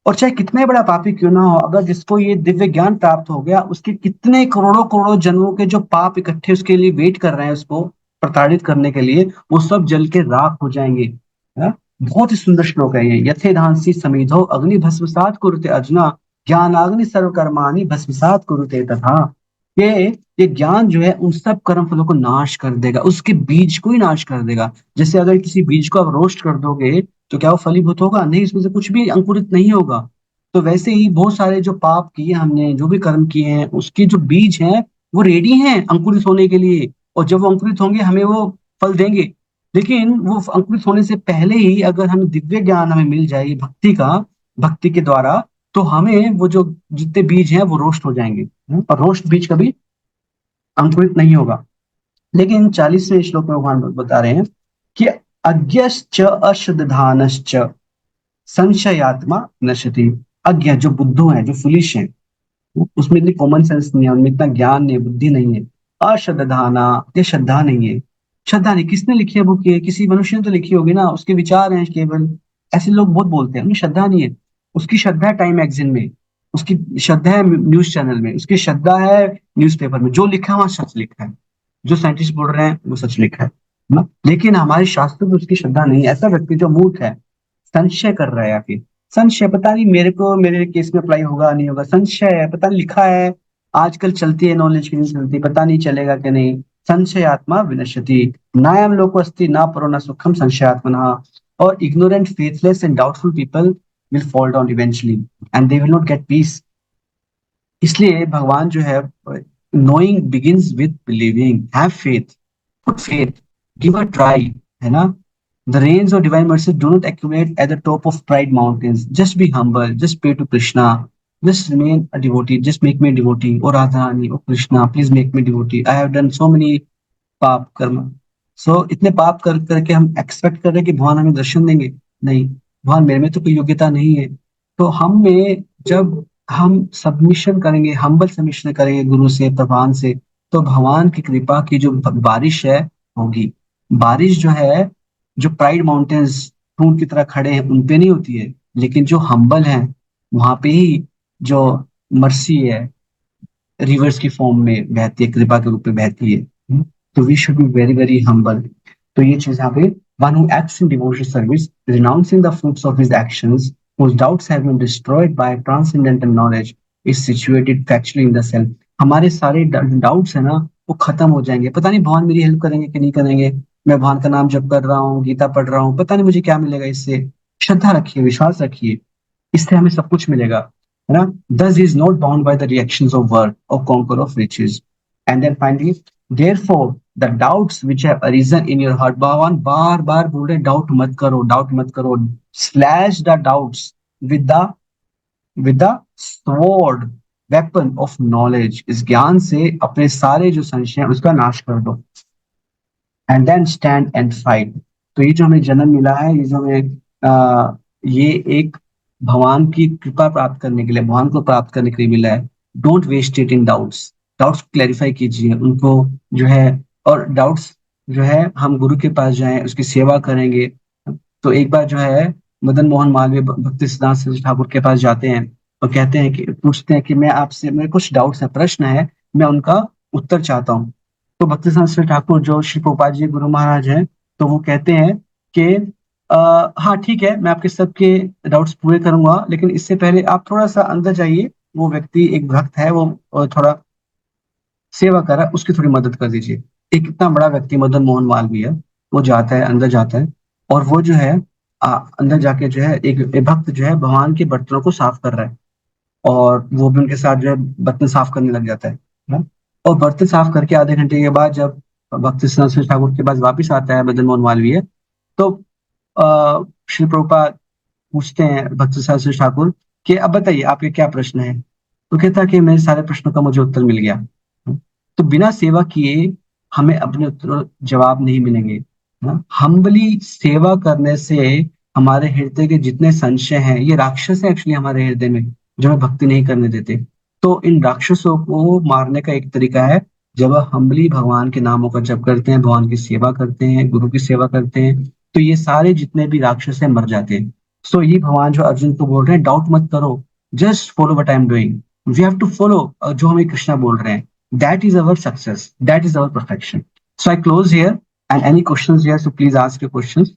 और चाहे कितने बड़ा पापी क्यों ना हो, अगर जिसको ये दिव्य ज्ञान प्राप्त हो गया, उसके कितने करोड़ों करोड़ों जन्मों के जो पाप इकट्ठे उसके लिए वेट कर रहे हैं उसको प्रताड़ित करने के लिए, वो सब जल के राख हो जाएंगे, है ना? बहुत ही सुंदर श्लोक है ये। यथे धांसी समिधो अग्नि भस्मसात कुरुते अर्जुना, ज्ञानाग्नि सर्वकर्माणि भस्मसात कुरुते तथा। ये ज्ञान जो है उन सब कर्म फलों को नाश कर देगा, उसके बीज को ही नाश कर देगा। जैसे अगर किसी बीज को आप रोस्ट कर दोगे तो क्या वो फलीभूत होगा? नहीं, इसमें से कुछ भी अंकुरित नहीं होगा। तो वैसे ही बहुत सारे जो पाप किए हमने, जो भी कर्म किए हैं, उसके जो बीज हैं वो रेडी हैं अंकुरित होने के लिए। और जब वो अंकुरित होंगे हमें वो फल देंगे। लेकिन वो अंकुरित होने से पहले ही अगर हमें दिव्य ज्ञान हमें मिल जाए भक्ति का, भक्ति के द्वारा, तो हमें वो जो जितने बीज हैं वो रोस्ट हो जाएंगे। और रोस्ट बीज कभी अंकुरित नहीं होगा। लेकिन 40वें श्लोक में भगवान बता रहे हैं कि अज्ञश्च अश्रद्धानश्च संशयात्मा नश्यति। अज्ञ जो बुद्धू है, जो फुलिश है, उसमें इतनी कॉमन सेंस नहीं है, उनमें इतना ज्ञान नहीं, बुद्धि नहीं है। अश्रद्धाना, ये श्रद्धा नहीं है। श्रद्धा नहीं, किसने लिखी है बुक? ये किसी मनुष्य ने तो लिखी होगी ना, उसके विचार हैं केवल। ऐसे लोग बहुत बोलते हैं, उनकी श्रद्धा नहीं है। उसकी श्रद्धा है टाइम मैगजीन में, उसकी श्रद्धा है न्यूज चैनल में, उसकी श्रद्धा है न्यूज़पेपर में। जो लिखा है वहां सच लिखा है, जो साइंटिस्ट बोल रहे हैं वो सच लिखा है ना। लेकिन हमारे शास्त्र में उसकी श्रद्धा नहीं है। ऐसा व्यक्ति जो मूर्ख है, संशय कर रहा है आके, संशय, पता नहीं मेरे को मेरे केस में अप्लाई होगा नहीं होगा, संशय है, पता नहीं लिखा है, आजकल चलती है, नॉलेज की नहीं चलती, पता नहीं चलेगा कि नहीं। संशयात्मा विनश्यति, नायम लोको अस्ति न परो न सुखम संशयात्मनः। और ignorant, faithless and doubtful people will fall down eventually and they will not get peace. इसलिए भगवान जो है, knowing begins with believing, have faith, put faith, give a try, है ना। The rains of divine mercy do not accumulate at the top of pride mountains. Just be humble, just pray to Krishna, just remain a devotee, just make me a devotee. Oh Radharani, oh Krishna, please make me devotee. I have done so many पाप कर्म। इतने पाप कर करके हम expect कर रहे हैं कि भगवान हमें दर्शन देंगे। नहीं, भगवान मेरे में तो कोई योग्यता नहीं है। तो हम में जब हम सबमिशन करेंगे, हम्बल सबमिशन करेंगे गुरु से, भगवान से, तो भगवान की कृपा की जो बारिश है होगी। बारिश जो है, जो प्राइड माउंटेन्स खून की तरह खड़े हैं उन पे नहीं होती है, लेकिन जो हम्बल हैं वहां पे ही जो मर्सी है रिवर्स की फॉर्म में बहती है, कृपा के रूप में बहती है। तो we should be very very humble. तो ये चीज यहाँ पे, one who acts in devotional service renouncing the fruits of his actions whose doubts have been destroyed by transcendental knowledge is situated factually in the self। हमारे सारे doubts है ना, वो खत्म हो जाएंगे। पता नहीं भगवान मेरी हेल्प करेंगे कि नहीं करेंगे, मैं भगवान का नाम जप कर रहा हूँ, गीता पढ़ रहा हूँ, पता नहीं मुझे क्या मिलेगा इससे। श्रद्धा रखिए, विश्वास रखिए, इससे हमें सब कुछ मिलेगा, है ना। thus he is not bound by the reactions of work or conquer of riches। and then finally, therefore the doubts which have arisen in your heart, भगवान बार बार बोल रहे डाउट मत करो, डाउट मत करो। slash the doubts with the sword weapon of knowledge। इस ज्ञान से अपने सारे जो संशय हैं उसका नाश कर दो। And then stand and fight. तो ये जो हमें जन्म मिला है, ये जो हमें ये एक भगवान की कृपा प्राप्त करने के लिए, भगवान को प्राप्त करने के लिए मिला है। Don't waste it in doubts. Doubts clarify कीजिए उनको, जो है। और डाउट्स जो है, हम गुरु के पास जाएं, उसकी सेवा करेंगे। तो एक बार जो है मदन मोहन मालवीय भक्ति सिद्धांत सरस्वती ठाकुर के पास जाते हैं और कहते हैं कि, पूछते हैं कि मैं आपसे, मेरे कुछ डाउट्स है, प्रश्न है, मैं उनका उत्तर चाहता हूँ। तो भक्ति सिद्धांत ठाकुर जो श्री प्रभुपाद जी गुरु महाराज हैं, तो वो कहते हैं कि हाँ ठीक है, मैं आपके सबके डाउट्स पूरे करूंगा, लेकिन इससे पहले आप थोड़ा सा अंदर जाइए। वो व्यक्ति एक भक्त है, वो थोड़ा सेवा कर रहा है, उसकी थोड़ी मदद कर दीजिए। एक इतना बड़ा व्यक्ति मदन मोहन मालवीय है, वो जाता है, अंदर जाता है, और वो जो है अंदर जाके जो है एक भक्त जो है भगवान के बर्तनों को साफ कर रहा है, और वो भी उनके साथ जो है बर्तन साफ करने लग जाता है ना? और बर्तन साफ करके आधे घंटे के बाद जब भक्ति सिद्धांत ठाकुर के पास वापिस आता है मदन मोहन मालवीय, तो श्री प्रभुपाद पूछते हैं भक्ति सिद्धांत ठाकुर कि अब बताइए आपके क्या प्रश्न है। तो कहता कि मेरे सारे प्रश्नों का मुझे उत्तर मिल गया। तो बिना सेवा किए हमें अपने उत्तर जवाब नहीं मिलेंगे। हम्बली सेवा करने से हमारे हृदय के जितने संशय हैं, ये राक्षस हैं एक्चुअली हमारे हृदय में, जो हमें भक्ति नहीं करने देते। तो इन राक्षसों को मारने का एक तरीका है, जब आप हम्बली भगवान के नामों का जप करते हैं, भगवान की सेवा करते हैं, गुरु की सेवा करते हैं, तो ये सारे जितने भी राक्षस हैं मर जाते हैं। सो ये भगवान जो अर्जुन को बोल रहे हैं, डाउट मत करो, just follow what I am doing. We have to follow जो हमें कृष्णा बोल रहे हैं। That is our success, that is our perfection. So I close here, and any questions here, so please ask your questions।